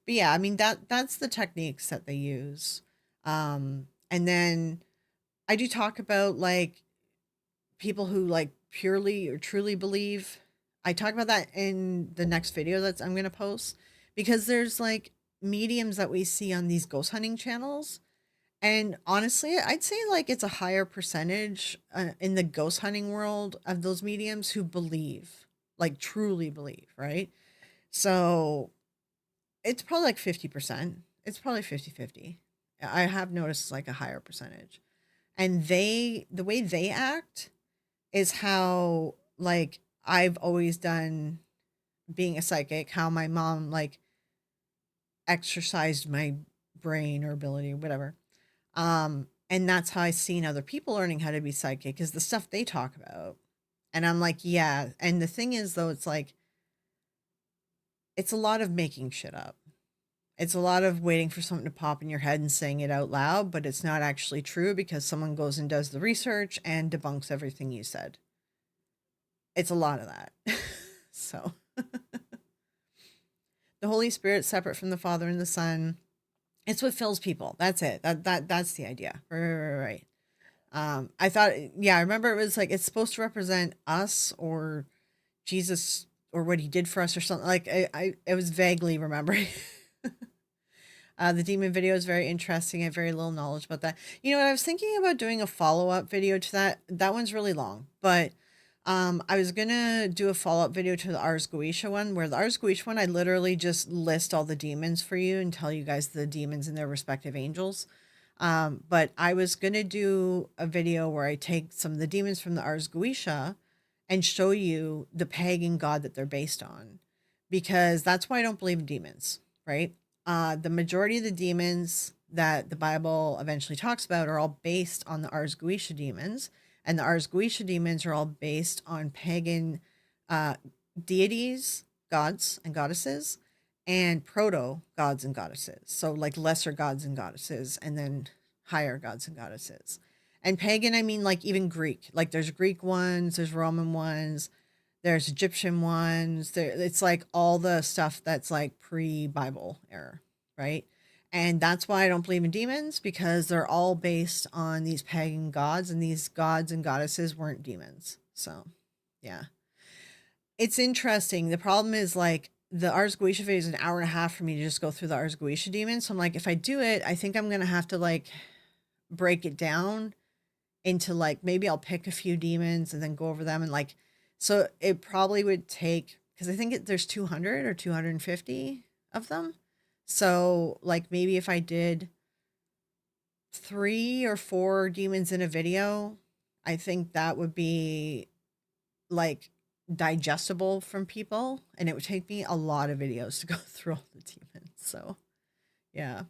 But yeah, I mean that's the techniques that they use. And then I do talk about like people who like purely or truly believe. I talk about that in the next video that I'm going to post because there's like mediums that we see on these ghost hunting channels. And honestly, I'd say like it's a higher percentage in the ghost hunting world of those mediums who believe, like truly believe, right? So it's probably like 50%. It's probably 50-50. I have noticed like a higher percentage. And the way they act is how like I've always done being a psychic, how my mom like exercised my brain or ability, whatever. And that's how I seen other people learning how to be psychic is the stuff they talk about. And I'm like, yeah. And the thing is, though, it's like, it's a lot of making shit up. It's a lot of waiting for something to pop in your head and saying it out loud, but it's not actually true because someone goes and does the research and debunks everything you said. It's a lot of that. So the Holy Spirit separate from the Father and the Son. It's what fills people. That's it. That's the idea. Right. I thought, yeah, I remember it was like it's supposed to represent us or Jesus or what he did for us or something. Like I was vaguely remembering. The demon video is very interesting. I have very little knowledge about that. You know what? I was thinking about doing a follow up video to that. That one's really long, but I was gonna do a follow up video to the Ars Goetia one, where the Ars Goetia one, I literally just list all the demons for you and tell you guys the demons and their respective angels. But I was gonna do a video where I take some of the demons from the Ars Goetia and show you the pagan god that they're based on, because that's why I don't believe in demons, right? The majority of the demons that the Bible eventually talks about are all based on the Ars Goetia demons, and the Ars Goetia demons are all based on pagan uh, deities, gods and goddesses, and proto gods and goddesses. So like lesser gods and goddesses, and then higher gods and goddesses. And pagan, I mean like even Greek. Like there's Greek ones, there's Roman ones, there's Egyptian ones. It's like all the stuff that's like pre-Bible era, right? And that's why I don't believe in demons, because they're all based on these pagan gods, and these gods and goddesses weren't demons. So, yeah. It's interesting. The problem is like the Ars Goetia video is an hour and a half for me to just go through the Ars Goetia demons. So I'm like, if I do it, I think I'm gonna have to like break it down into like maybe I'll pick a few demons and then go over them and like so it probably would take because I think there's 200 or 250 of them. So like maybe if I did 3 or 4 demons in a video, I think that would be like digestible from people, and it would take me a lot of videos to go through all the demons. So yeah.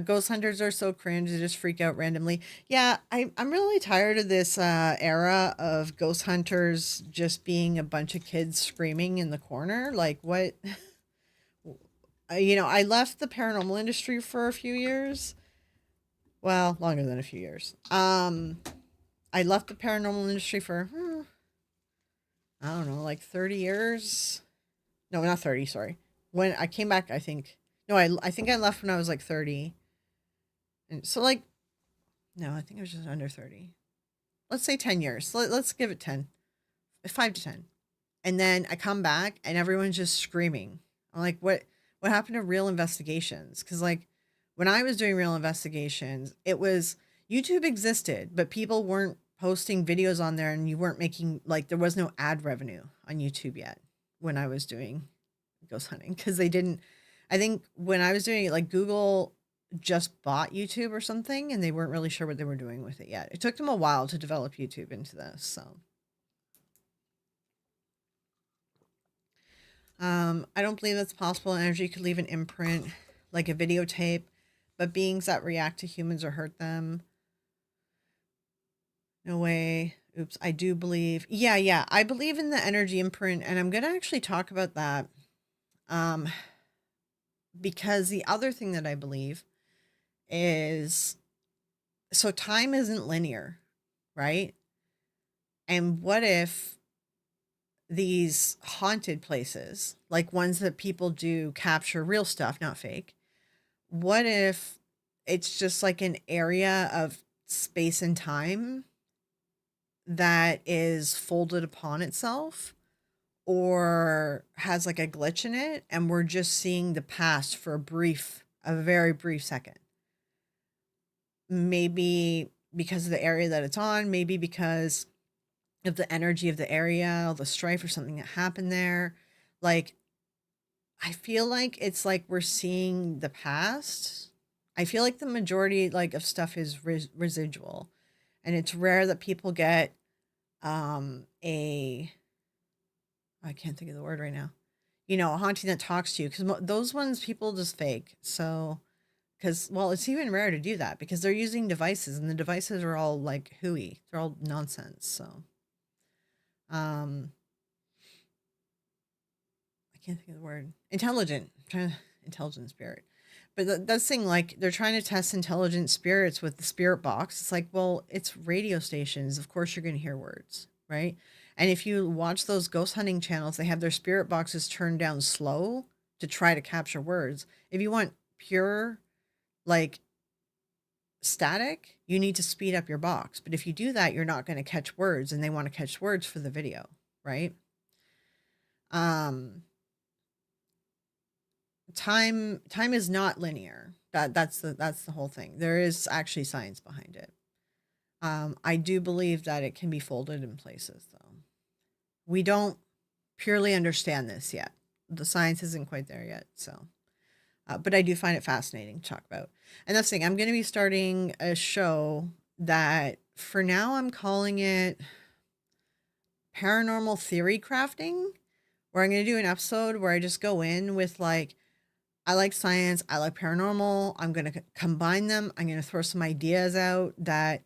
Ghost hunters are so cringe. They just freak out randomly. Yeah, I'm really tired of this era of ghost hunters just being a bunch of kids screaming in the corner. Like, what? I left the paranormal industry for a few years. Well, longer than a few years. I left the paranormal industry for, I don't know, like 30 years. No, not 30, sorry. When I came back, I think, no, I think I left when I was like 30. And so, like, no, I think I was just under 30. Let's say 10 years. Let's give it 10, 5 to 10. And then I come back and everyone's just screaming. I'm like, what happened to real investigations? Because, like, when I was doing real investigations, it was YouTube existed, but people weren't posting videos on there and you weren't making, like, there was no ad revenue on YouTube yet when I was doing ghost hunting because they didn't. I think when I was doing it, like, Google just bought YouTube or something and they weren't really sure what they were doing with it yet. It took them a while to develop YouTube into this. So, I don't believe that's possible. Energy could leave an imprint like a videotape, but beings that react to humans or hurt them. No way. Oops. I do believe. Yeah, yeah. I believe in the energy imprint, and I'm going to actually talk about that. Um, because the other thing that I believe is so time isn't linear, right? And what if these haunted places, like ones that people do capture real stuff, not fake, what if it's just like an area of space and time that is folded upon itself or has like a glitch in it and we're just seeing the past for a very brief second? Maybe because of the area that it's on, maybe because of the energy of the area, or the strife or something that happened there. Like, I feel like it's like we're seeing the past. I feel like the majority like of stuff is residual, and it's rare that people get a I can't think of the word right now. A haunting that talks to you because those ones people just fake. So because well, it's even rare to do that because they're using devices and the devices are all like hooey. They're all nonsense. So Um, I can't think of the word. Intelligent. I'm trying to intelligent spirit. But that's the thing, like they're trying to test intelligent spirits with the spirit box. It's like, well, it's radio stations. Of course you're gonna hear words, right? And if you watch those ghost hunting channels, they have their spirit boxes turned down slow to try to capture words. If you want pure like static, you need to speed up your box. But if you do that, you're not going to catch words, and they want to catch words for the video, right? Um, time is not linear. That's the whole thing. There is actually science behind it. I do believe that it can be folded in places, though. We don't purely understand this yet. The science isn't quite there yet, so. But I do find it fascinating to talk about. And that's the thing. I'm going to be starting a show that, for now, I'm calling it Paranormal Theory Crafting, where I'm going to do an episode where I just go in with like, I like science, I like paranormal. I'm going to combine them. I'm going to throw some ideas out that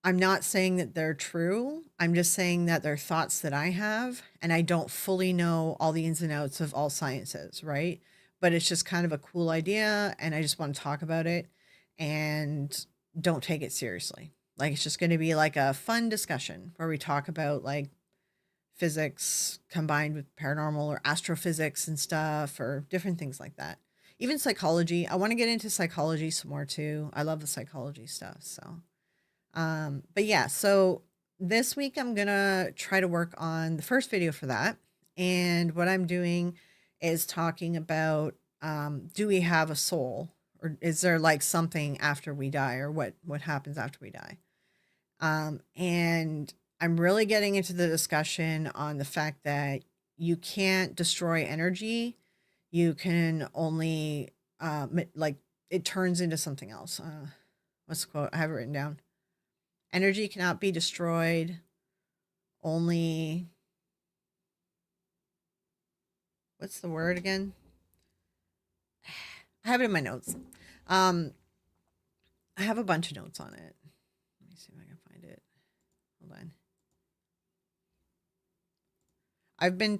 I'm not saying that they're true. I'm just saying that they're thoughts that I have, and I don't fully know all the ins and outs of all sciences, right? But it's just kind of a cool idea, and I just want to talk about it and don't take it seriously. Like, it's just going to be like a fun discussion where we talk about like physics combined with paranormal or astrophysics and stuff or different things like that. Even psychology. I want to get into psychology some more too. I love the psychology stuff. So, but yeah, so this week I'm gonna try to work on the first video for that. And what I'm doing is talking about do we have a soul? Or is there like something after we die, or what happens after we die? And I'm really getting into the discussion on the fact that you can't destroy energy. You can only like it turns into something else. What's the quote? I have it written down. Energy cannot be destroyed. Only, what's the word again? I have it in my notes. Um, I have a bunch of notes on it. Let me see if I can find it. Hold on. I've been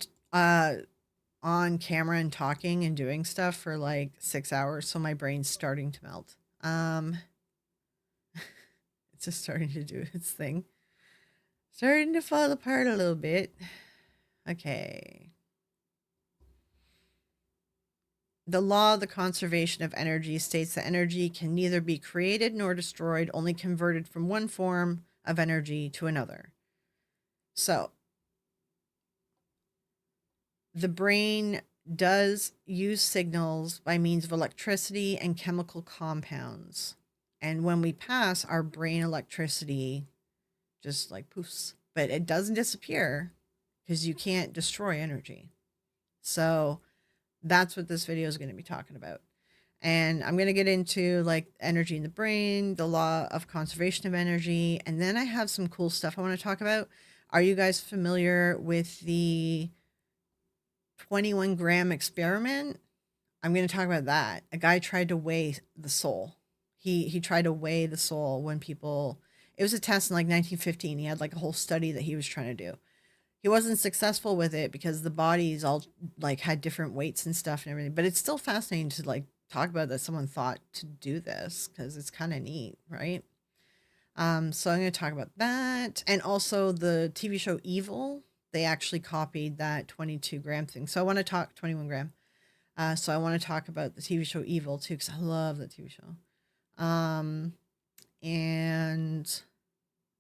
on camera and talking and doing stuff for like 6 hours, so my brain's starting to melt. It's just starting to do its thing. Starting to fall apart a little bit. Okay. The law of the conservation of energy states that energy can neither be created nor destroyed, only converted from one form of energy to another. So, the brain does use signals by means of electricity and chemical compounds. And when we pass, our brain electricity just like poofs, but it doesn't disappear because you can't destroy energy. So, that's what this video is going to be talking about. And I'm going to get into like energy in the brain, the law of conservation of energy, and then I have some cool stuff I want to talk about. Are you guys familiar with the 21-gram experiment? I'm going to talk about that. A guy tried to weigh the soul. He tried to weigh the soul when people, it was a test in like 1915. He had like a whole study that he was trying to do. He wasn't successful with it because the bodies all like had different weights and stuff and everything. But it's still fascinating to like talk about that someone thought to do this because it's kind of neat, right? So I'm going to talk about that, and also the TV show Evil. They actually copied that 22-gram thing. So I want to talk 21-gram. So I want to talk about the TV show Evil too because I love the TV show. And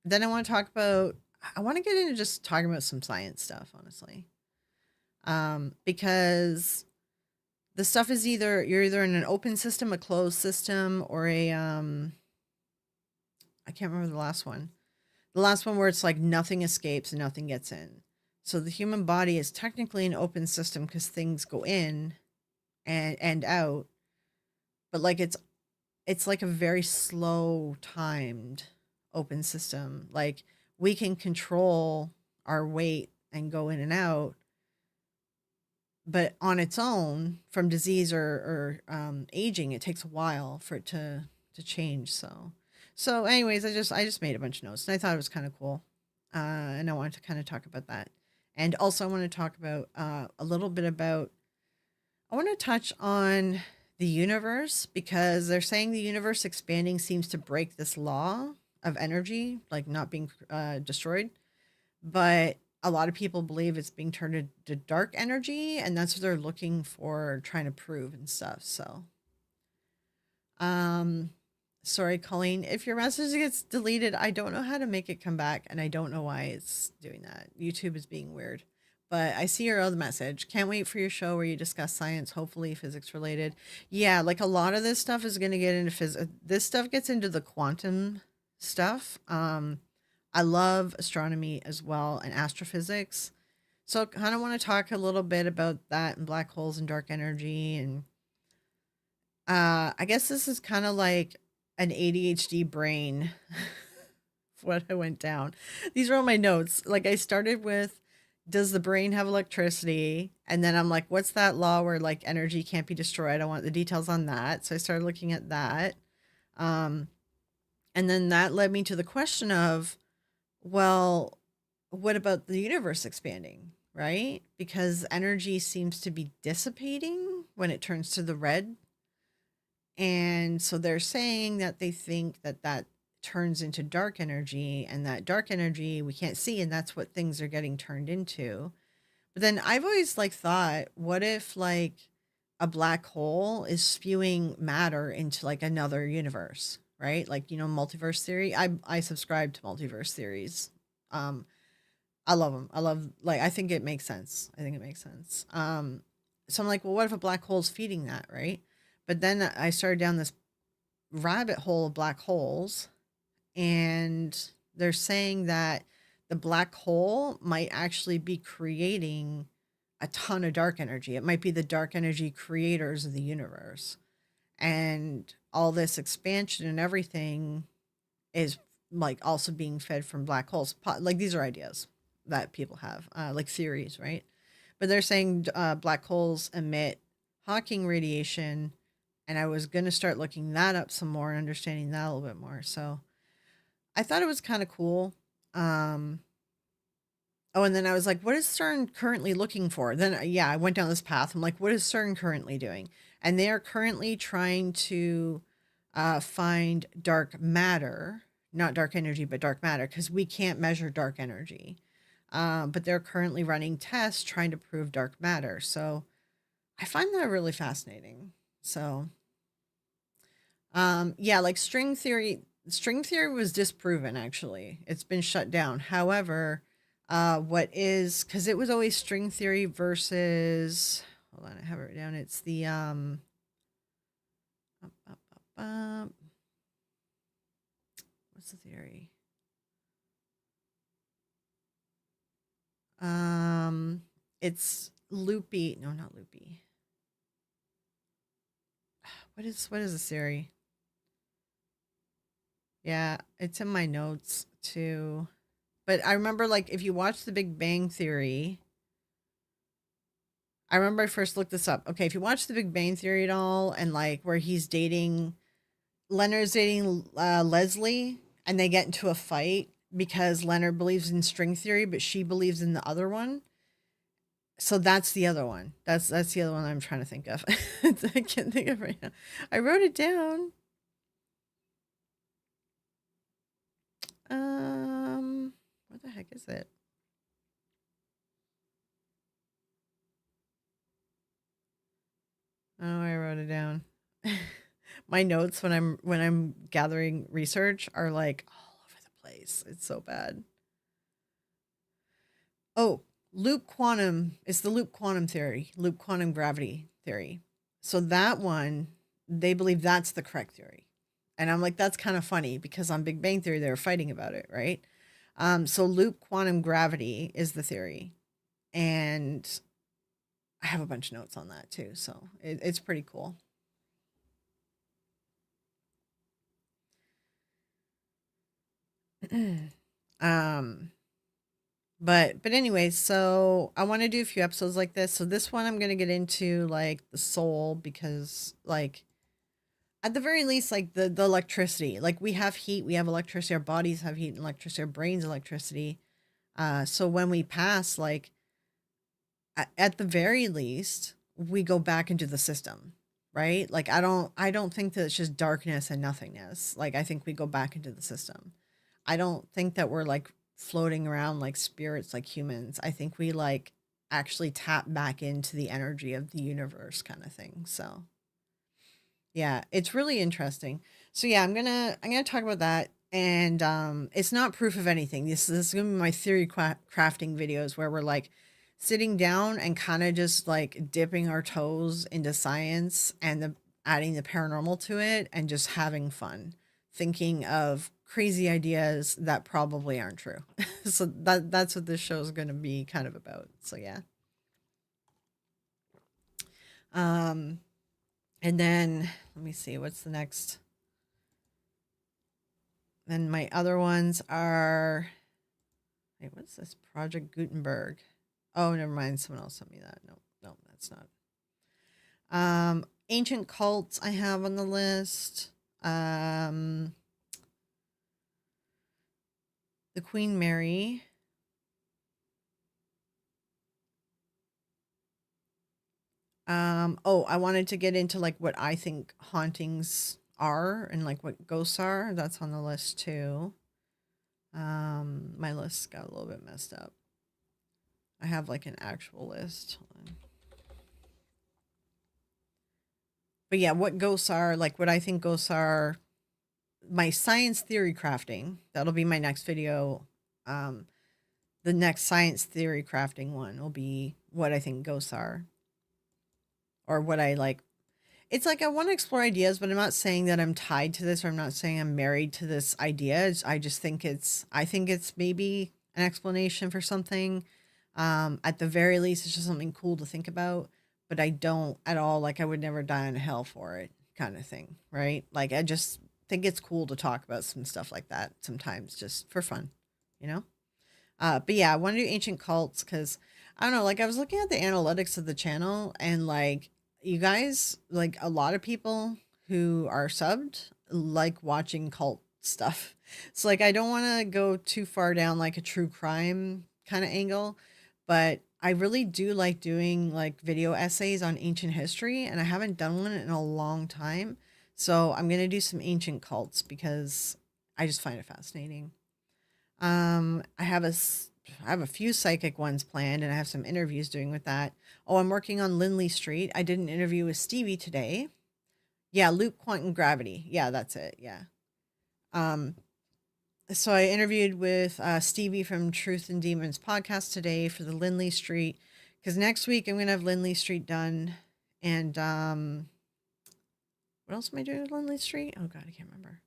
then I want to talk about. I want to get into just talking about some science stuff, honestly. Because the stuff is you're either in an open system, a closed system, or a I can't remember the last one. The last one where it's like nothing escapes and nothing gets in. So the human body is technically an open system because things go in and out, but like it's like a very slow timed open system. Like we can control our weight and go in and out, but on its own from disease or aging, it takes a while for it to change. So anyways, I just made a bunch of notes and I thought it was kind of cool. and I wanted to kind of talk about that. And also, I want to talk about a little bit about, I want to touch on the universe because they're saying the universe expanding seems to break this law of energy, like not being destroyed. But a lot of people believe it's being turned into dark energy, and that's what they're looking for, trying to prove and stuff. So, um, sorry, Colleen, if your message gets deleted, I don't know how to make it come back, and I don't know why it's doing that. YouTube is being weird. But I see your other message. Can't wait for your show where you discuss science, hopefully physics related. Yeah, like a lot of this stuff is going to get into physics. This stuff gets into the quantum stuff. I love astronomy as well and astrophysics. So, kind of want to talk a little bit about that and black holes and dark energy. And I guess this is kind of like an ADHD brain, what I went down. These are all my notes. Like, I started with, does the brain have electricity? And then I'm like, what's that law where like energy can't be destroyed? I want the details on that. So I started looking at that. Um, and then that led me to the question of, well, what about the universe expanding, right? Because energy seems to be dissipating when it turns to the red. And so they're saying that they think that that turns into dark energy, and that dark energy we can't see, and that's what things are getting turned into. But then I've always like thought, what if like a black hole is spewing matter into like another universe, right? Like, multiverse theory. I subscribe to multiverse theories. Um I love them. I love, like, I think it makes sense. I think it makes sense. So I'm like, well, what if a black hole's feeding that, right? But then I started down this rabbit hole of black holes, and they're saying that the black hole might actually be creating a ton of dark energy. It might be the dark energy creators of the universe. And all this expansion and everything is like also being fed from black holes. Like, these are ideas that people have, like theories, right? But they're saying black holes emit Hawking radiation, and I was going to start looking that up some more and understanding that a little bit more. So I thought it was kind of cool. Um, oh, and then I was like, what is CERN currently looking for? Then, yeah, I went down this path. I'm like, what is CERN currently doing? And they are currently trying to find dark matter, not dark energy, but dark matter, because we can't measure dark energy. But they're currently running tests trying to prove dark matter. So I find that really fascinating. So, yeah, like string theory was disproven, actually. It's been shut down. However, what is, because it was always string theory versus, hold on, I have it down. It's the, up, up, up, what's the theory? Um, it's loopy. No, not loopy. What is the theory? Yeah, it's in my notes too. But I remember, like, if you watch The Big Bang Theory, I remember I first looked this up. Okay, if you watch The Big Bang Theory at all, and like where he's dating, Leonard's dating Leslie, and they get into a fight because Leonard believes in string theory, but she believes in the other one. So that's the other one. That's the other one I'm trying to think of. I can't think of right now. I wrote it down. What the heck is it? Oh, I wrote it down. My notes when I'm gathering research are like all over the place. It's so bad. Oh, loop quantum. It's the loop quantum theory, loop quantum gravity theory. So that one, they believe that's the correct theory. And I'm like, that's kind of funny because on Big Bang Theory they were fighting about it, right? So loop quantum gravity is the theory, and I have a bunch of notes on that too. So it's pretty cool. um, but anyways, so I want to do a few episodes like this. So this one I'm gonna get into like the soul, because like at the very least, like the electricity. Like, we have heat, we have electricity, our bodies have heat and electricity, our brains electricity. So when we pass, like at the very least, we go back into the system, right? Like I don't think that it's just darkness and nothingness. Like I think we go back into the system. I don't think that we're like floating around like spirits like humans. I think we like actually tap back into the energy of the universe kind of thing. So, yeah, it's really interesting. So yeah, I'm gonna talk about that, and it's not proof of anything. This is gonna be my theory crafting videos where we're like sitting down and kind of just like dipping our toes into science and adding the paranormal to it and just having fun, thinking of crazy ideas that probably aren't true. So that's what this show is gonna be kind of about. So yeah. Um, and then let me see what's the next. Then my other ones are, wait, what's this? Project Gutenberg. Oh, never mind. Someone else sent me that. No, no, that's not. Ancient cults I have on the list. The Queen Mary. Oh, I wanted to get into like what I think hauntings are and like what ghosts are. That's on the list too. My list got a little bit messed up. I have like an actual list. Hold on. But yeah, what ghosts are, like what I think ghosts are, my science theory crafting. That'll be my next video. Um, the next science theory crafting one will be what I think ghosts are, or what I like. It's like I want to explore ideas, but I'm not saying that I'm tied to this, or I'm not saying I'm married to this idea. I just think I think it's maybe an explanation for something. At the very least, it's just something cool to think about. But I don't at all like I would never die in hell for it, kind of thing, right? Like I just think it's cool to talk about some stuff like that sometimes, just for fun, you know. But yeah, I want to do ancient cults because I don't know. Like I was looking at the analytics of the channel, and like you guys, like a lot of people who are subbed like watching cult stuff. So like I don't want to go too far down like a true crime kind of angle, but I really do like doing like video essays on ancient history, and I haven't done one in a long time. So I'm gonna do some ancient cults because I just find it fascinating. I have a few psychic ones planned, and I have some interviews doing with that. Oh, I'm working on Lindley Street. I did an interview with Stevie today. Yeah, loop quantum gravity. Yeah, that's it. Yeah. Um, so I interviewed with Stevie from Truth and Demons podcast today for the Lindley Street, because next week I'm gonna have Lindley Street done, and what else am I doing with Lindley Street? Oh God, I can't remember.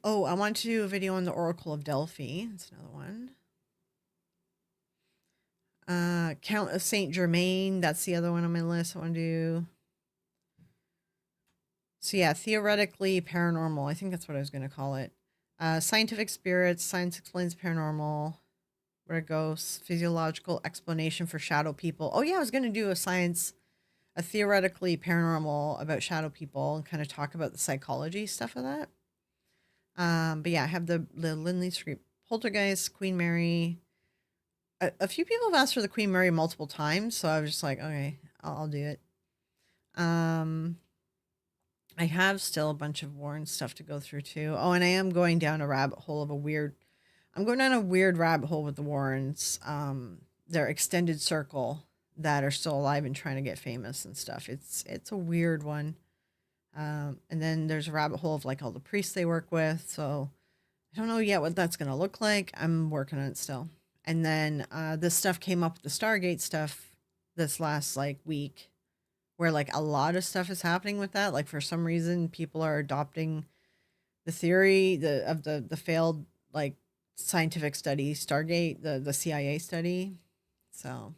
Oh, I want to do a video on the Oracle of Delphi. That's another one. Count of Saint Germain. That's the other one on my list. I want to do. So yeah, theoretically paranormal. I think that's what I was going to call it. Scientific spirits. Science explains paranormal. Where it goes. Physiological explanation for shadow people. Oh yeah, I was going to do a theoretically paranormal about shadow people and kind of talk about the psychology stuff of that. But yeah, I have the Lindley Street Poltergeist, Queen Mary. A few people have asked for the Queen Mary multiple times, so I was just like, okay, I'll do it. Um, I have still a bunch of Warren stuff to go through too. Oh, and I am going down a rabbit hole of a weird. I'm going down a weird rabbit hole with the Warrens. Their extended circle that are still alive and trying to get famous and stuff. It's a weird one. And then there's a rabbit hole of like all the priests they work with. So I don't know yet what that's gonna look like. I'm working on it still. And then this stuff came up with the Stargate stuff this last like week, where like a lot of stuff is happening with that. Like for some reason, people are adopting the theory of the failed like scientific study Stargate, the CIA study. So,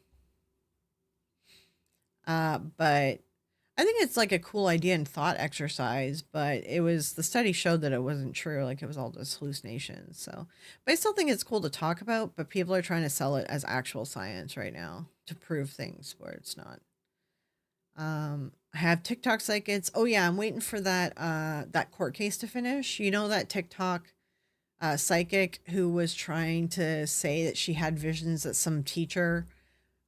but I think it's like a cool idea and thought exercise, but it was the study showed that it wasn't true. Like it was all just hallucinations. So, but I still think it's cool to talk about. But people are trying to sell it as actual science right now to prove things where it's not. I have TikTok psychics. Oh yeah, I'm waiting for that court case to finish. You know that TikTok psychic who was trying to say that she had visions that some teacher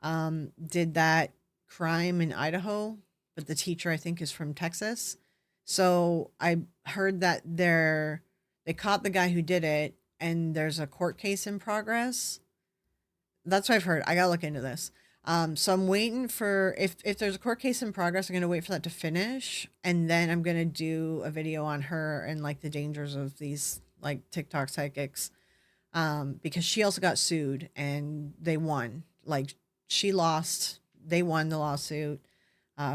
did that crime in Idaho, but the teacher I think is from Texas. So I heard that they caught the guy who did it, and there's a court case in progress. That's what I've heard. I gotta look into this. So I'm waiting for if there's a court case in progress, I'm gonna wait for that to finish, and then I'm gonna do a video on her and like the dangers of these like TikTok psychics. Because she also got sued and they won. Like she lost, they won the lawsuit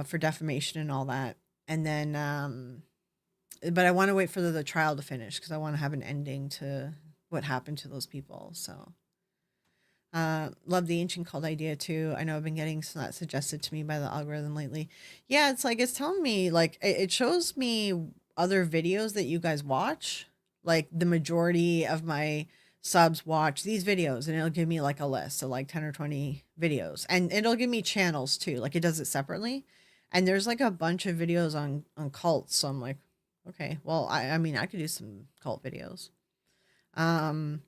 for defamation and all that. And then, but I want to wait for the trial to finish because I want to have an ending to what happened to those people. So, love the ancient cult idea too. I know I've been getting some that suggested to me by the algorithm lately. Yeah, it's like it's telling me like it shows me other videos that you guys watch. Like the majority of my subs watch these videos, and it'll give me like a list of like 10 or 20 videos, and it'll give me channels too. Like it does it separately, and there's like a bunch of videos on cults. So I'm like, okay, well, I mean I could do some cult videos. Um,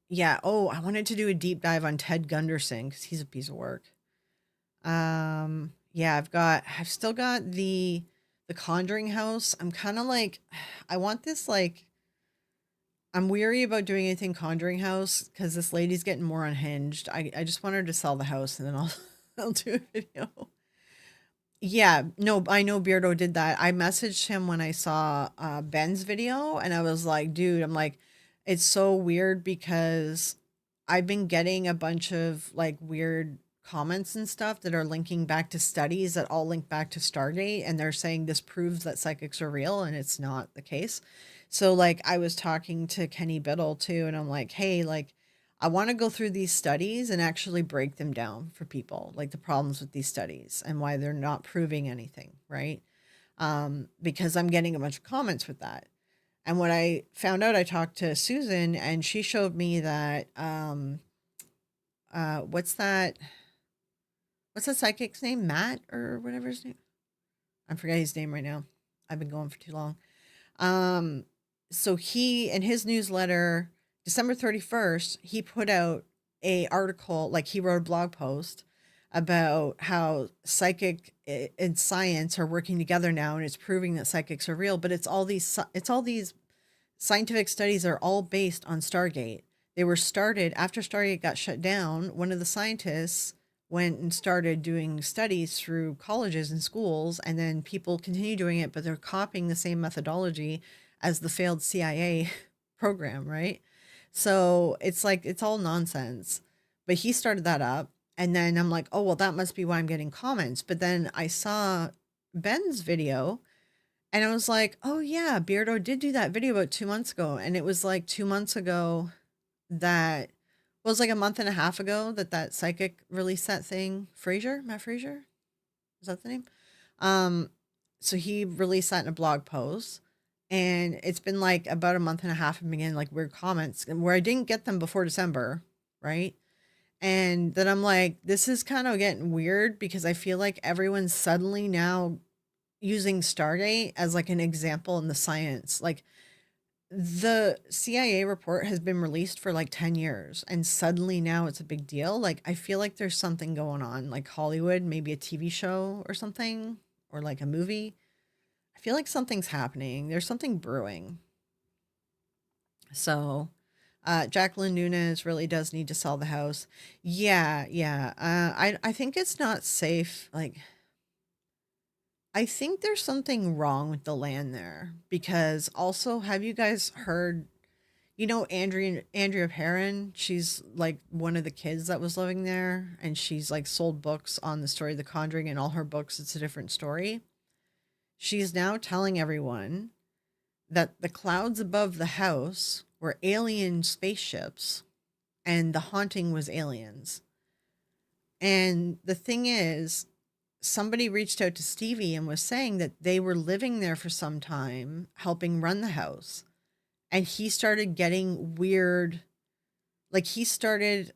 yeah. Oh, I wanted to do a deep dive on Ted Gunderson because he's a piece of work. Yeah, I've still got the Conjuring House. I'm kind of like, I want this like, I'm weary about doing anything Conjuring House because this lady's getting more unhinged. I just want her to sell the house and then I'll I'll do a video. Yeah, no, I know Beardo did that. I messaged him when I saw Ben's video and I was like, dude, I'm like, it's so weird because I've been getting a bunch of like weird comments and stuff that are linking back to studies that all link back to Stargate, and they're saying this proves that psychics are real and it's not the case. So like I was talking to Kenny Biddle too, and I'm like, hey, like I want to go through these studies and actually break them down for people, like the problems with these studies and why they're not proving anything, right? Because I'm getting a bunch of comments with that. And what I found out, I talked to Susan, and she showed me that what's that? What's that psychic's name? Matt or whatever his name. I'm forgetting his name right now. I've been going for too long. Um, so he in his newsletter, December 31st, he put out a article, like he wrote a blog post about how psychic and science are working together now, and it's proving that psychics are real. But it's all these scientific studies are all based on Stargate. They were started after Stargate got shut down. One of the scientists went and started doing studies through colleges and schools, and then people continue doing it, but they're copying the same methodology as the failed CIA program, right? So it's like it's all nonsense. But he started that up, and then I'm like, oh well, that must be why I'm getting comments. But then I saw Ben's video, and I was like, oh yeah, Beardo did do that video about 2 months ago. And it was like 2 months ago that was like a month and a half ago that that psychic released that thing. Matt Frazier, is that the name? Um, so he released that in a blog post. And it's been like about a month and a half of me getting like weird comments where I didn't get them before December, right? And then I'm like, this is kind of getting weird because I feel like everyone's suddenly now using Stargate as like an example in the science. Like the CIA report has been released for like 10 years and suddenly now it's a big deal. Like I feel like there's something going on, like Hollywood, maybe a TV show or something, or like a movie. I feel like something's happening. There's something brewing. So, Jacqueline Nunes really does need to sell the house. Yeah, yeah. I think it's not safe. Like I think there's something wrong with the land there because also have you guys heard, you know, Andrea Perrin? She's like one of the kids that was living there, and she's like sold books on the story of the Conjuring, and all her books it's a different story. She's now telling everyone that the clouds above the house were alien spaceships and the haunting was aliens. And the thing is, somebody reached out to Stevie and was saying that they were living there for some time, helping run the house. And he started getting weird, like he started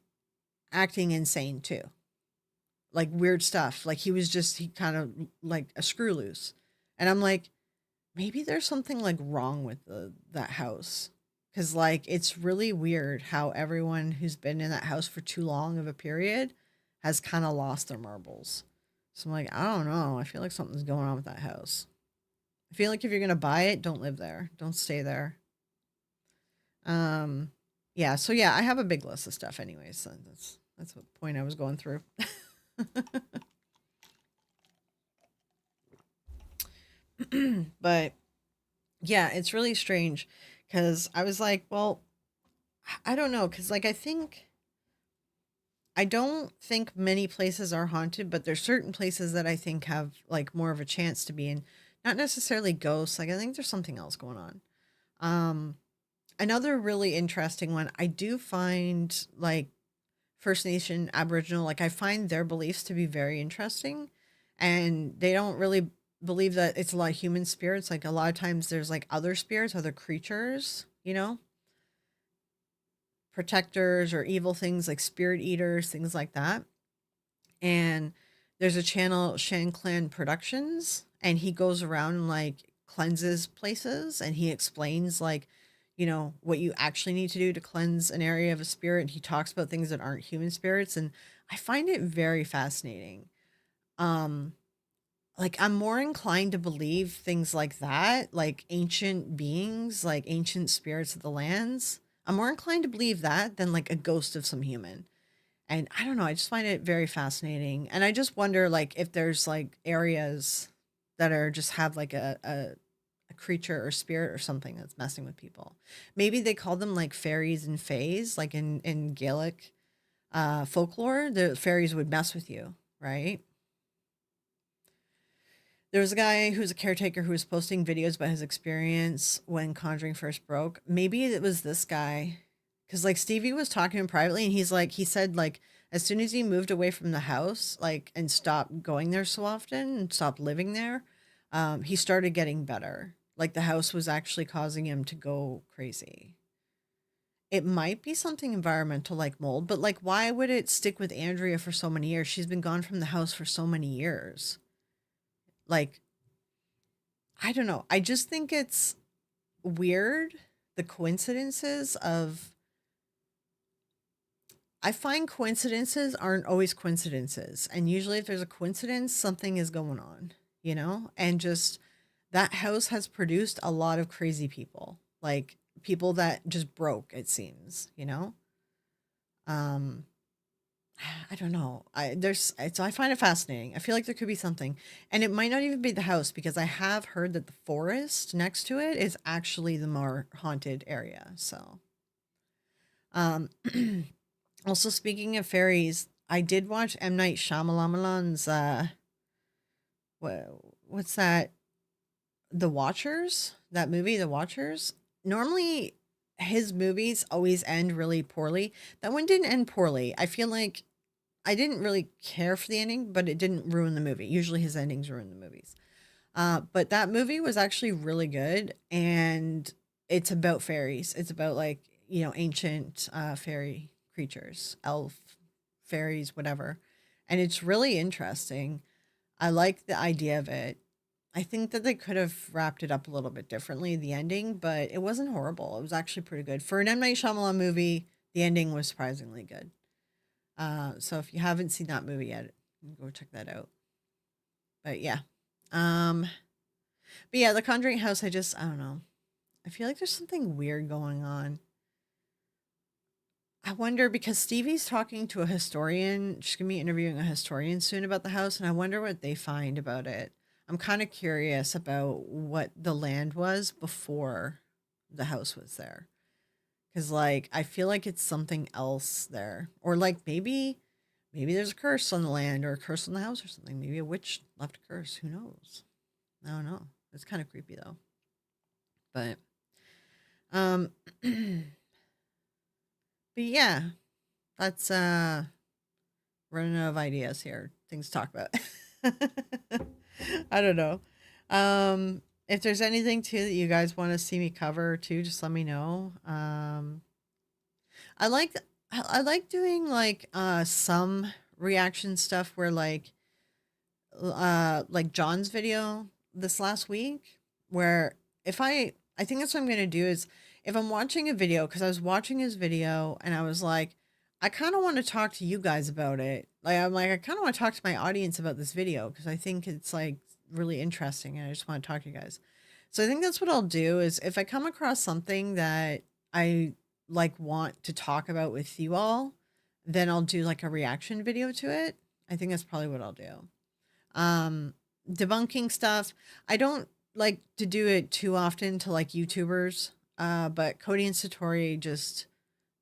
acting insane too. Like weird stuff. Like he kind of like a screw loose. And I'm like, maybe there's something like wrong with that house. Cause like it's really weird how everyone who's been in that house for too long of a period has kind of lost their marbles. So I'm like, I don't know. I feel like something's going on with that house. I feel like if you're gonna buy it, don't live there. Don't stay there. Um, yeah. So yeah, I have a big list of stuff. Anyways, so that's what point I was going through. But yeah, it's really strange because I was like, well, I don't know, because like I don't think many places are haunted, but there's certain places that I think have like more of a chance to be in. Not necessarily ghosts. Like I think there's something else going on. Um, Another really interesting one. I do find like First Nation Aboriginal. Like I find their beliefs to be very interesting, and they don't really believe that it's a lot of human spirits. Like a lot of times, there's like other spirits, other creatures. Protectors or evil things like spirit eaters, things like that. And there's a channel, Shan Clan Productions, and he goes around and like cleanses places, and he explains like, what you actually need to do to cleanse an area of a spirit. And he talks about things that aren't human spirits, and I find it very fascinating. Um, like I'm more inclined to believe things like that, like ancient beings, like ancient spirits of the lands. I'm more inclined to believe that than like a ghost of some human. And I don't know, I just find it very fascinating. And I just wonder like if there's like areas that are just have like a creature or spirit or something that's messing with people. Maybe they call them like fairies and fays, like in Gaelic folklore, the fairies would mess with you, right? There was a guy who's a caretaker who was posting videos about his experience when Conjuring first broke. Maybe it was this guy. Because, like, Stevie was talking to him privately, and he said, like, as soon as he moved away from the house, like, and stopped going there so often and stopped living there, he started getting better. Like, the house was actually causing him to go crazy. It might be something environmental like mold, but, like, why would it stick with Andrea for so many years? She's been gone from the house for so many years. Like, I don't know. I just think it's weird the coincidences of I find coincidences aren't always coincidences. And usually if there's a coincidence, something is going on, And just that house has produced a lot of crazy people. Like people that just broke, it seems. Um I don't know. I find it fascinating. I feel like there could be something. And it might not even be the house because I have heard that the forest next to it is actually the more haunted area. So, um also speaking of fairies, I did watch M Night Shyamalan's what's that? The Watchers? That movie, The Watchers? Normally his movies always end really poorly. That one didn't end poorly. I feel like I didn't really care for the ending, but it didn't ruin the movie. Usually his endings ruin the movies. But that movie was actually really good, and it's about fairies. It's about like ancient fairy creatures, elf fairies, whatever, and it's really interesting. I like the idea of it. I think that they could have wrapped it up a little bit differently, the ending, but it wasn't horrible. It was actually pretty good for an M Night Shyamalan movie. The ending was surprisingly good. So if you haven't seen that movie yet, go check that out. But yeah. Um, but yeah, The Conjuring House, I don't know. I feel like there's something weird going on. I wonder because Stevie's talking to a historian. She's gonna be interviewing a historian soon about the house, and I wonder what they find about it. I'm kind of curious about what the land was before the house was there. Cause like I feel like it's something else there. Or like maybe there's a curse on the land or a curse on the house or something. Maybe a witch left a curse. Who knows? I don't know. It's kind of creepy though. But um but yeah, that's running out of ideas here. Things to talk about. I don't know. If there's anything too that you guys want to see me cover too, just let me know. I like I like doing like some reaction stuff where like John's video this last week. where if I think that's what I'm gonna do is if I'm watching a video, because I was watching his video and I was like, I kind of want to talk to you guys about it. Like I'm like, I kind of want to talk to my audience about this video because I think it's like really interesting and I just want to talk to you guys. So I think that's what I'll do is if I come across something that I like want to talk about with you all, then I'll do like a reaction video to it. I think that's probably what I'll do. Um, Debunking stuff. I don't like to do it too often to like YouTubers. But Cody and Satori just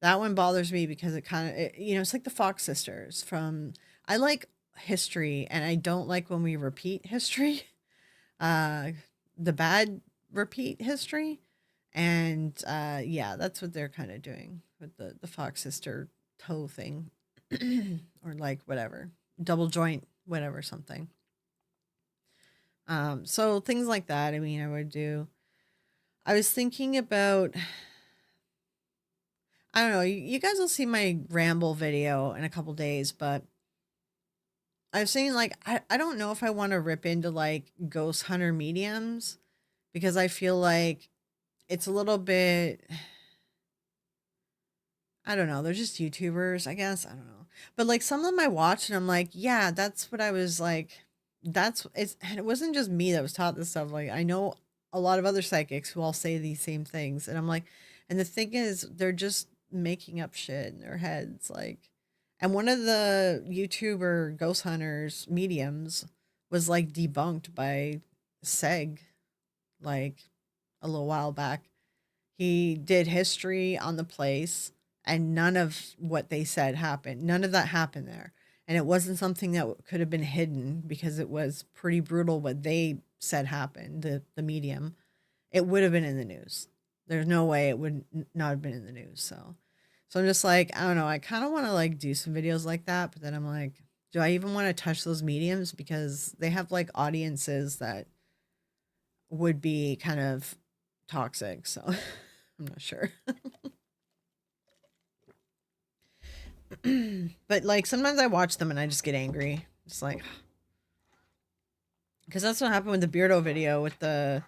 that one bothers me because it kind of it's like the Fox sisters from I like history and I don't like when we repeat history. Uh the bad repeat history. And yeah, that's what they're kind of doing with the Fox sister toe thing. Or like whatever. Double joint, whatever something. So things like that, I mean, I would do. I was thinking about, I don't know, you guys will see my ramble video in a couple days, but I was saying, like, I don't know if I want to rip into like ghost hunter mediums because I feel like it's a little bit, I don't know, they're just YouTubers, I guess. I don't know. But like some of them I watched and I'm like, yeah, that's what I was like. And it wasn't just me that was taught this stuff. Like I know a lot of other psychics who all say these same things. And I'm like, and the thing is, they're just making up shit in their heads. Like, and one of the YouTuber ghost hunters mediums was like debunked by Seg like a little while back. He did history on the place, and none of what they said happened. None of that happened there. And it wasn't something that could have been hidden because it was pretty brutal what they said happened, the medium. It would have been in the news. There's no way it would not have been in the news. So I'm just like, I don't know. I kind of want to like do some videos like that, but then I'm like, do I even want to touch those mediums because they have like audiences that would be kind of toxic. So I'm not sure. But like sometimes I watch them and I just get angry. It's like because that's what happened with the Beardo video with the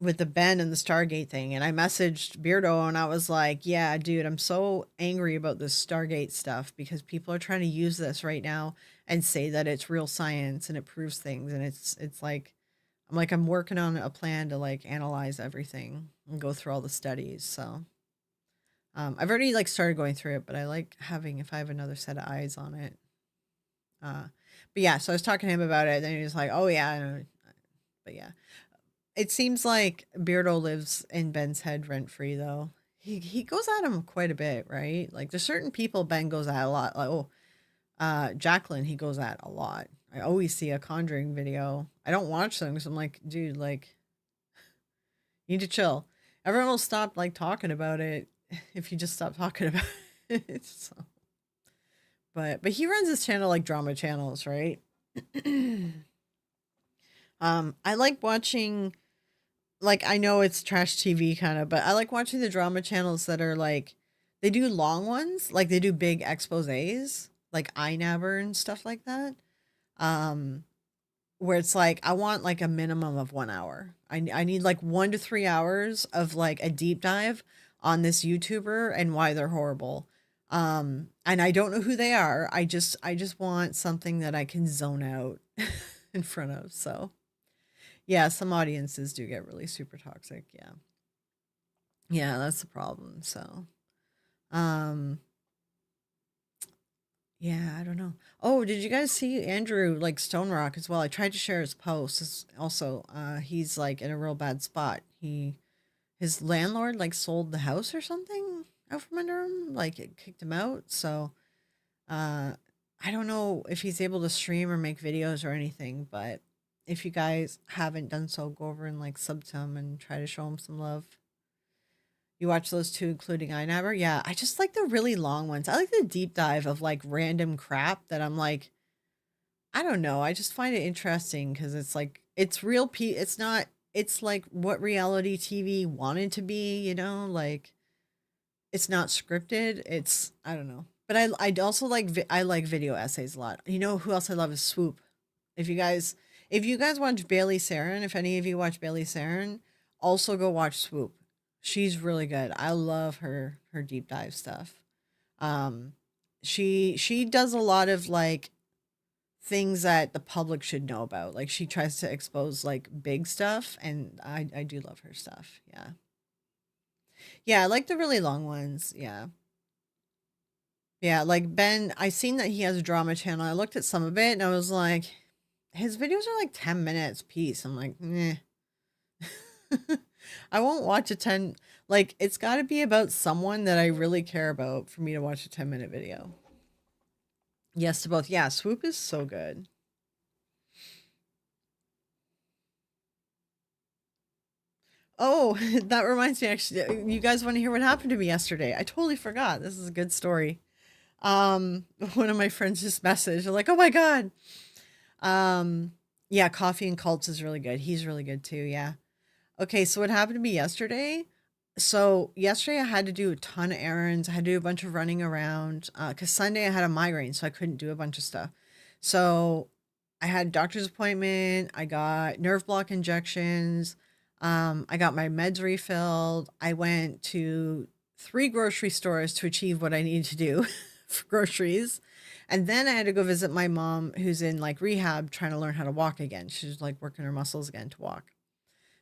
Ben and the Stargate thing. And I messaged Beardo and I was like, yeah, dude, I'm so angry about this Stargate stuff because people are trying to use this right now and say that it's real science and it proves things. And it's like I'm working on a plan to like analyze everything and go through all the studies. So I've already like started going through it, but I like having if I have another set of eyes on it. Uh, but yeah, so I was talking to him about it, and he was like, "Oh yeah," but yeah, it seems like Beardo lives in Ben's head rent free though. He goes at him quite a bit, right? Like there's certain people Ben goes at a lot. Like Jacqueline he goes at a lot. I always see a Conjuring video. I don't watch them because I'm like, dude, like you need to chill. Everyone will stop like talking about it if you just stop talking about it. So, but he runs his channel like drama channels, right? I like watching like I know it's trash TV kind of, but I like watching the drama channels that are like they do long ones, like they do big exposés, like iNabber and stuff like that. Um, where it's like I want like a minimum of 1 hour. I need like 1 to 3 hours of like a deep dive on this YouTuber and why they're horrible. And I don't know who they are. I just want something that I can zone out in front of. So yeah, some audiences do get really super toxic. Yeah. Yeah, that's the problem. So um yeah, I don't know. Oh, did you guys see Andrew like Stone Rock as well? I tried to share his post. Also, he's like in a real bad spot. His landlord like sold the house or something out from under him, like it kicked him out. So, uh, I don't know if he's able to stream or make videos or anything, but if you guys haven't done so, go over and like sub to him and try to show him some love. You watch those two, including iNabber? Yeah, I just like the really long ones. I like the deep dive of like random crap that I'm like, I don't know. I just find it interesting because it's like it's real. It's not. It's like what reality TV wanted to be. Like it's not scripted. It's I don't know. But I also like I like video essays a lot. You know who else I love is Swoop. If you guys If you guys watch Bailey Saren, if any of you watch Bailey Saren, also go watch Swoop. She's really good. I love her deep dive stuff. Um, she does a lot of like things that the public should know about. Like she tries to expose like big stuff, and I do love her stuff. Yeah, yeah, I like the really long ones. Yeah, yeah. Like Ben, I seen that he has a drama channel. I looked at some of it, and I was like, his videos are like 10 minutes piece. I'm like, meh. I won't watch a 10, like it's got to be about someone that I really care about for me to watch a 10-minute video. Yes to both. Yeah, Swoop is so good. Oh, that reminds me actually, you guys want to hear what happened to me yesterday? I totally forgot. This is a good story. One of my friends just messaged, they're like, "Oh my god." Um, yeah, Coffee and Cults is really good. He's really good too. Yeah. Okay, so what happened to me yesterday? So yesterday I had to do a ton of errands. I had to do a bunch of running around because Sunday I had a migraine, so I couldn't do a bunch of stuff. So I had a doctor's appointment. I got nerve block injections. I got my meds refilled. I went to three grocery stores to achieve what I needed to do for groceries. And then I had to go visit my mom, who's in like rehab, trying to learn how to walk again. She's like working her muscles again to walk.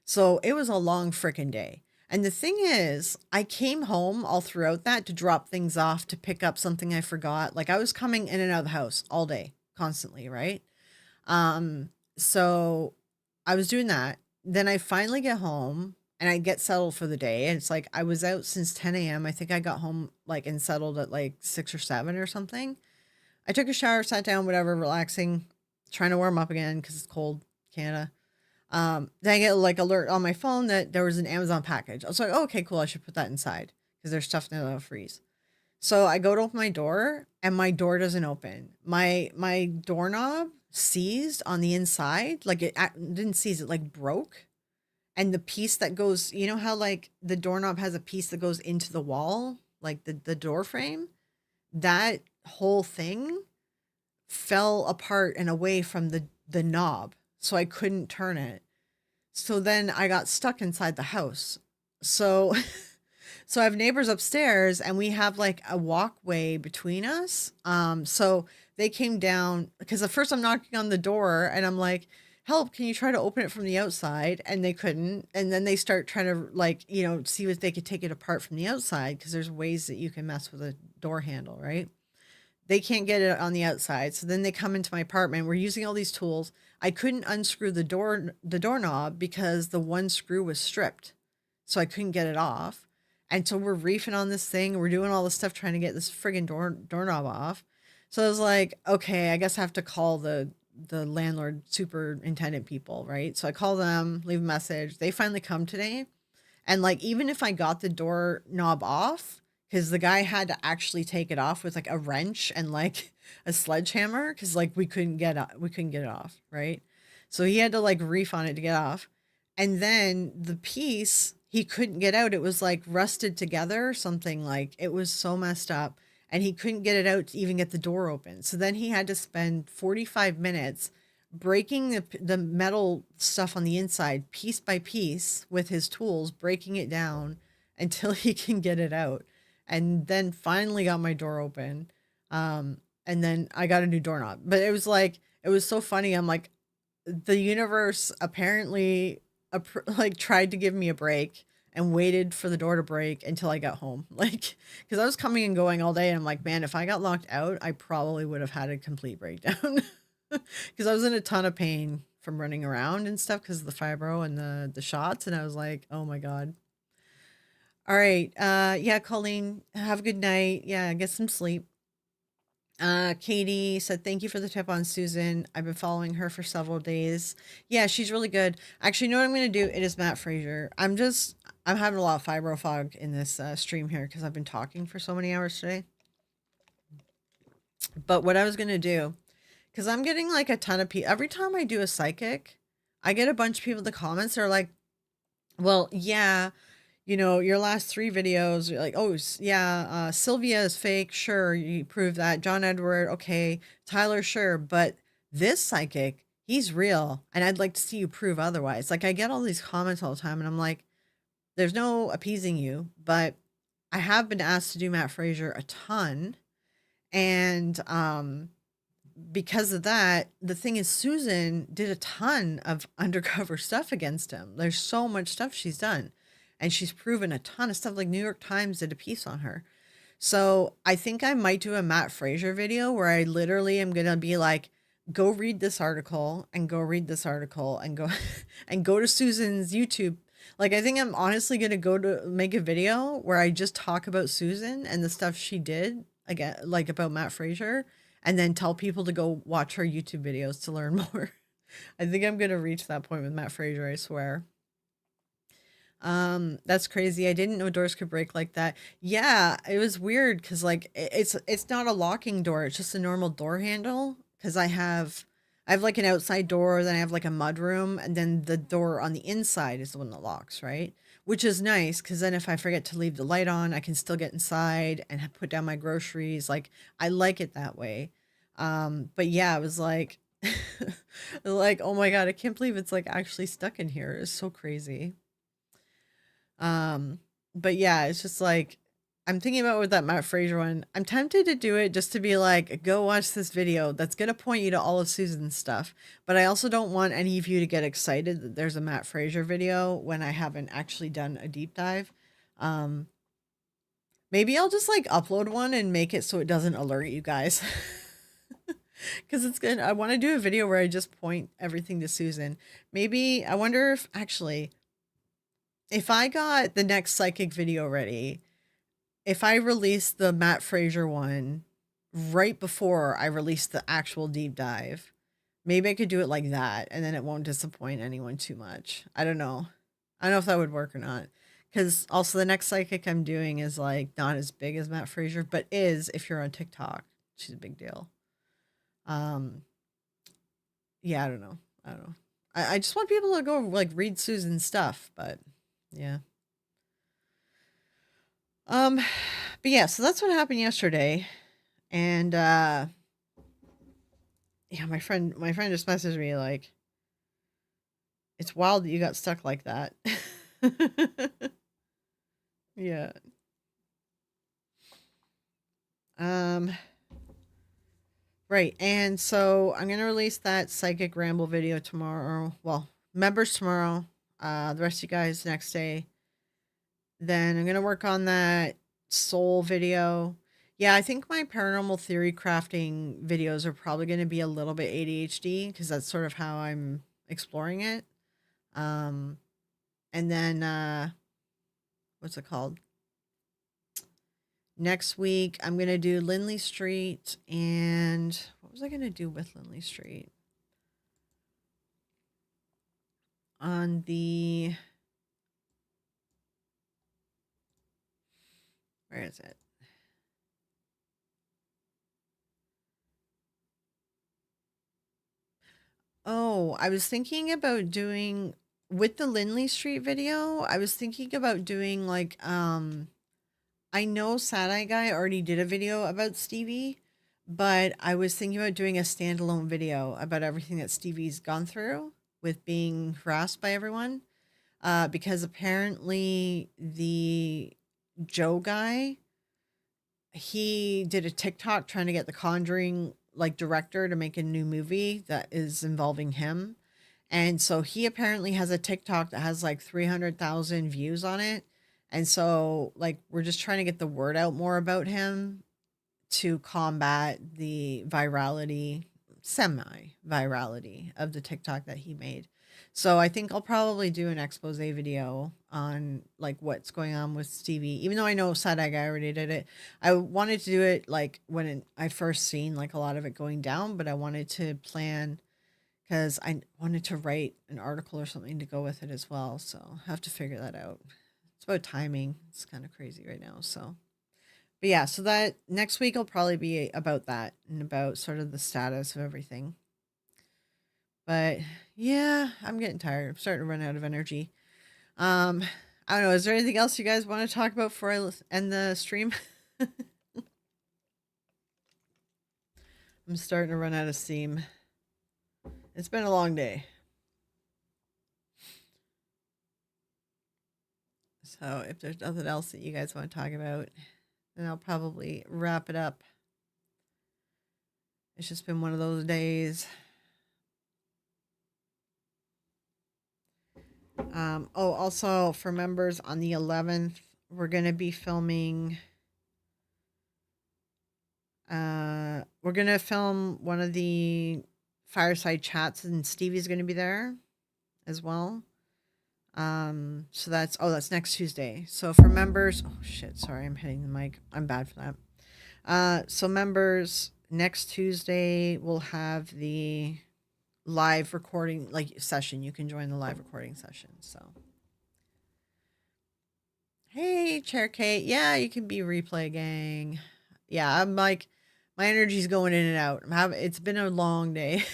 So it was a long freaking day. And the thing is, I came home all throughout that to drop things off, to pick up something I forgot. Like I was coming in and out of the house all day, constantly, right? So I was doing that. Then I finally get home and I get settled for the day. And it's like I was out since 10 a.m. I think I got home like and settled at like 6 or 7 or something. I took a shower, sat down, whatever, relaxing, trying to warm up again because it's cold, Canada. Then I get like alert on my phone that there was an Amazon package. I was like, oh, okay, cool. I should put that inside because there's stuff in the freeze. So I go to open my door and my door doesn't open. My doorknob seized on the inside, like didn't seize, it like broke. And the piece that goes, you know how like the doorknob has a piece that goes into the wall, like the door frame, that whole thing fell apart and away from the knob, so I couldn't turn it. So then I got stuck inside the house. So so I have neighbors upstairs and we have like a walkway between us. So they came down because at first I'm knocking on the door and I'm like, "Help, can you try to open it from the outside?" And they couldn't. And then they start trying to like, see if they could take it apart from the outside because there's ways that you can mess with a door handle, right? They can't get it on the outside. So then they come into my apartment. We're using all these tools. I couldn't unscrew the doorknob because the one screw was stripped. So I couldn't get it off. And so we're reefing on this thing. We're doing all this stuff trying to get this friggin' doorknob off. So I was like, okay, I guess I have to call the landlord superintendent people, right? So I call them, leave a message. They finally come today. And like even if I got the doorknob off, because the guy had to actually take it off with like a wrench and like a sledgehammer, because like we couldn't get it off, right? So he had to like reef on it to get off. And then the piece he couldn't get out. It was like rusted together, something like it was so messed up. And he couldn't get it out to even get the door open. So then he had to spend 45 minutes breaking the metal stuff on the inside piece by piece with his tools, breaking it down until he can get it out. And then finally got my door open. And then I got a new doorknob. But it was like, it was so funny. I'm like, the universe apparently like tried to give me a break and waited for the door to break until I got home. Like, because I was coming and going all day. And I'm like, man, if I got locked out, I probably would have had a complete breakdown. Because I was in a ton of pain from running around and stuff because of the fibro and the shots. And I was like, oh my God. All right. Yeah, Colleen, have a good night. Yeah, get some sleep. Katie said, thank you for the tip on Susan. I've been following her for several days. Yeah, she's really good. Actually, you know what I'm going to do? It is Matt Frazier. I'm having a lot of fibro fog in this stream here because I've been talking for so many hours today. But what I was going to do, because I'm getting like a ton of people, every time I do a psychic, I get a bunch of people in the comments that are like, well, yeah, your last three videos, you're like, oh, yeah, Sylvia is fake. Sure, you prove that. John Edward, okay. Tyler, sure. But this psychic, He's real, and I'd like to see you prove otherwise. Like, I get all these comments all the time, and I'm like, there's no appeasing you, but I have been asked to do Matt Fraser a ton, and because of that, the thing is, Susan did a ton of undercover stuff against him. There's so much stuff she's done, and she's proven a ton of stuff. Like New York Times did a piece on her. So I think I might do a Matt Fraser video where I literally am gonna be like, go read this article and go read this article and go and go to Susan's YouTube. Like I think I'm honestly gonna go to make a video where I just talk about Susan and the stuff she did again, like about Matt Fraser, and then tell people to go watch her YouTube videos to learn more. I think I'm gonna reach that point with Matt Fraser, I swear. That's crazy. I didn't know doors could break like that. Yeah, it was weird because like it's not a locking door, it's just a normal door handle. Because I have like an outside door, then I have like a mud room, and then the door on the inside is the one that locks, right? Which is nice because then if I forget to leave the light on, I can still get inside and put down my groceries. Like I like it that way. But yeah, it was like like, oh my God, I can't believe it's like actually stuck in here. It's so crazy. Um, but yeah, it's just like I'm thinking about with that Matt Fraser one. I'm tempted to do it just to be like, go watch this video. That's gonna point you to all of Susan's stuff. But I also don't want any of you to get excited that there's a Matt Fraser video when I haven't actually done a deep dive. Um, Maybe I'll just like upload one and make it so it doesn't alert you guys. Because it's good. I want to do a video where I just point everything to Susan. Maybe I wonder if actually if I got the next psychic video ready, if I release the Matt Fraser one right before I release the actual deep dive, maybe I could do it like that and then it won't disappoint anyone too much. I don't know. I don't know if that would work or not. Because also the next psychic I'm doing is like not as big as Matt Fraser, but is if you're on TikTok. She's a big deal. Um, yeah, I don't know. I don't know. I just want people to go like read Susan's stuff, but yeah. Um, but yeah, so that's what happened yesterday. And yeah, my friend just messaged me like, it's wild that you got stuck like that. Yeah. Um, right. And so I'm gonna release that psychic ramble video tomorrow. Well, members tomorrow. The rest of you guys next day. Then I'm gonna work on that soul video. Yeah, I think my paranormal theory crafting videos are probably gonna be a little bit ADHD because that's sort of how I'm exploring it. Um, and then what's it called? Next week I'm gonna do Lindley Street, and what was I gonna do with Lindley Street? On the where is it? Oh, I was thinking about doing with the Lindley Street video, I was thinking about doing like I know Sad Eye Guy already did a video about Stevie, but I was thinking about doing a standalone video about everything that Stevie's gone through with being harassed by everyone. Because apparently the Joe guy, he did a TikTok trying to get the Conjuring like director to make a new movie that is involving him. And so he apparently has a TikTok that has like 300,000 views on it. And so like we're just trying to get the word out more about him to combat the virality, semi virality of the TikTok that he made. So I think I'll probably do an expose video on like what's going on with Stevie, even though I know Side Eye Guy already did it. I wanted to do it like when I first seen like a lot of it going down, but I wanted to plan because I wanted to write an article or something to go with it as well. So I have to figure that out. It's about timing. It's kind of crazy right now. So but yeah, so that next week will probably be about that and about sort of the status of everything. But yeah, I'm getting tired. I'm starting to run out of energy. Um, I don't know. Is there anything else you guys want to talk about before I end the stream? I'm starting to run out of steam. It's been a long day. So if there's nothing else that you guys want to talk about, then I'll probably wrap it up. It's just been one of those days. Also for members on the 11th, we're going to be filming. We're going to film one of the fireside chats, and Stevie's going to be there as well. So that's next Tuesday. So for members, oh shit, sorry, I'm hitting the mic. I'm bad for that. So members, next Tuesday we'll have the live recording session. You can join the live recording session. So hey, Chair Kate, yeah, you can be replay gang. Yeah, I'm like, my energy's going in and out. It's been a long day.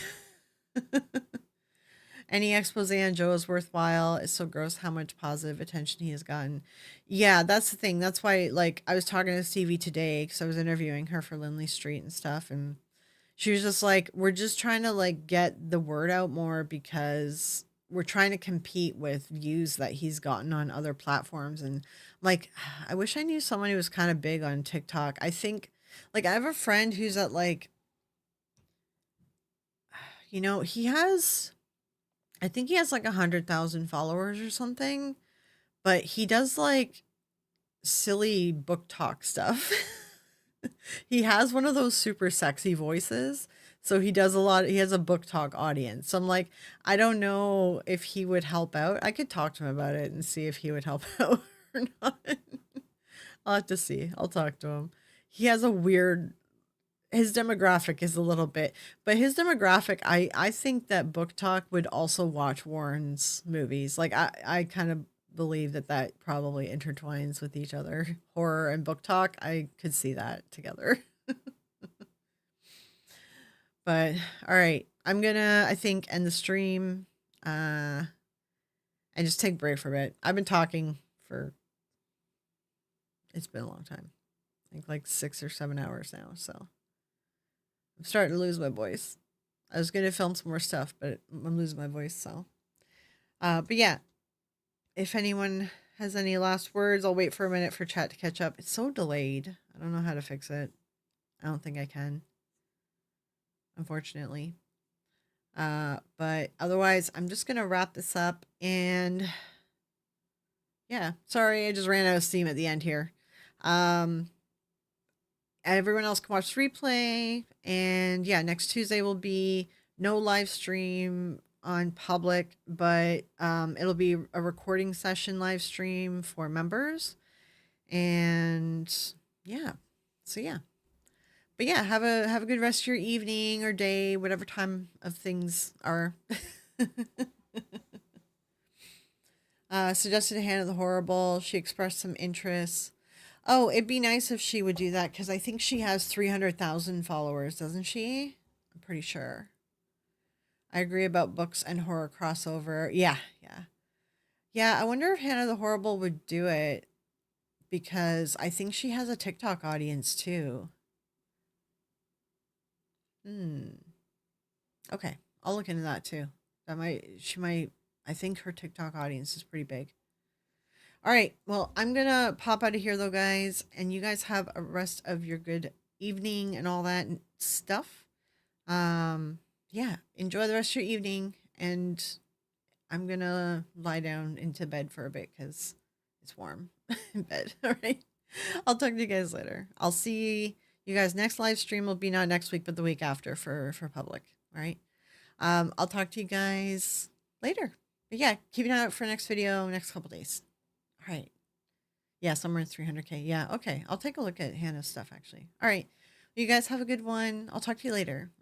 Any expose on Joe is worthwhile. It's so gross how much positive attention he has gotten. Yeah, that's the thing. That's why, like, I was talking to Stevie today because I was interviewing her for Lindley Street and stuff, and she was just like, we're just trying to like get the word out more because we're trying to compete with views that he's gotten on other platforms. And like, I wish I knew someone who was kind of big on TikTok. I think, like, I have a friend who's at like, he has, I think he has like 100,000 followers or something, but he does like silly book talk stuff. He has one of those super sexy voices. So he does he has a book talk audience. So I'm like, I don't know if he would help out. I could talk to him about it and see if he would help out or not. I'll have to see. I'll talk to him. He has his demographic is a little bit, but his demographic, I think that Book Talk would also watch Warren's movies. Like I kind of believe that probably intertwines with each other. Horror and Book Talk, I could see that together. But all right, I'm gonna, I think, end the stream and just take a break for a bit. I've been talking for, it's been a long time. I think like 6 or 7 hours now, so I'm starting to lose my voice. I was gonna film some more stuff, but I'm losing my voice, so but yeah, if anyone has any last words, I'll wait for a minute for chat to catch up. It's so delayed. I don't know how to fix it. I don't think I can, unfortunately. But otherwise, I'm just gonna wrap this up, and yeah, sorry, I just ran out of steam at the end here. Everyone else can watch the replay, and yeah, next Tuesday will be no live stream on public, but it'll be a recording session live stream for members, and yeah, so yeah. But yeah, have a good rest of your evening or day, whatever time of things are. Suggested Hannah the Horrible. She expressed some interest. Oh, it'd be nice if she would do that because I think she has 300,000 followers, doesn't she? I'm pretty sure. I agree about books and horror crossover. Yeah, yeah. Yeah, I wonder if Hannah the Horrible would do it because I think she has a TikTok audience too. Hmm. Okay, I'll look into that too. She might, I think her TikTok audience is pretty big. All right, well, I'm gonna pop out of here though, guys, and you guys have a rest of your good evening and all that stuff. Yeah, enjoy the rest of your evening, and I'm gonna lie down into bed for a bit because it's warm in bed. All right, I'll talk to you guys later. I'll see you guys next live stream will be not next week but the week after for public. All right. I'll talk to you guys later. But yeah, keep an eye out for next video next couple days. All right. Yeah, somewhere in 300K. Yeah, okay. I'll take a look at Hannah's stuff actually. All right. You guys have a good one. I'll talk to you later.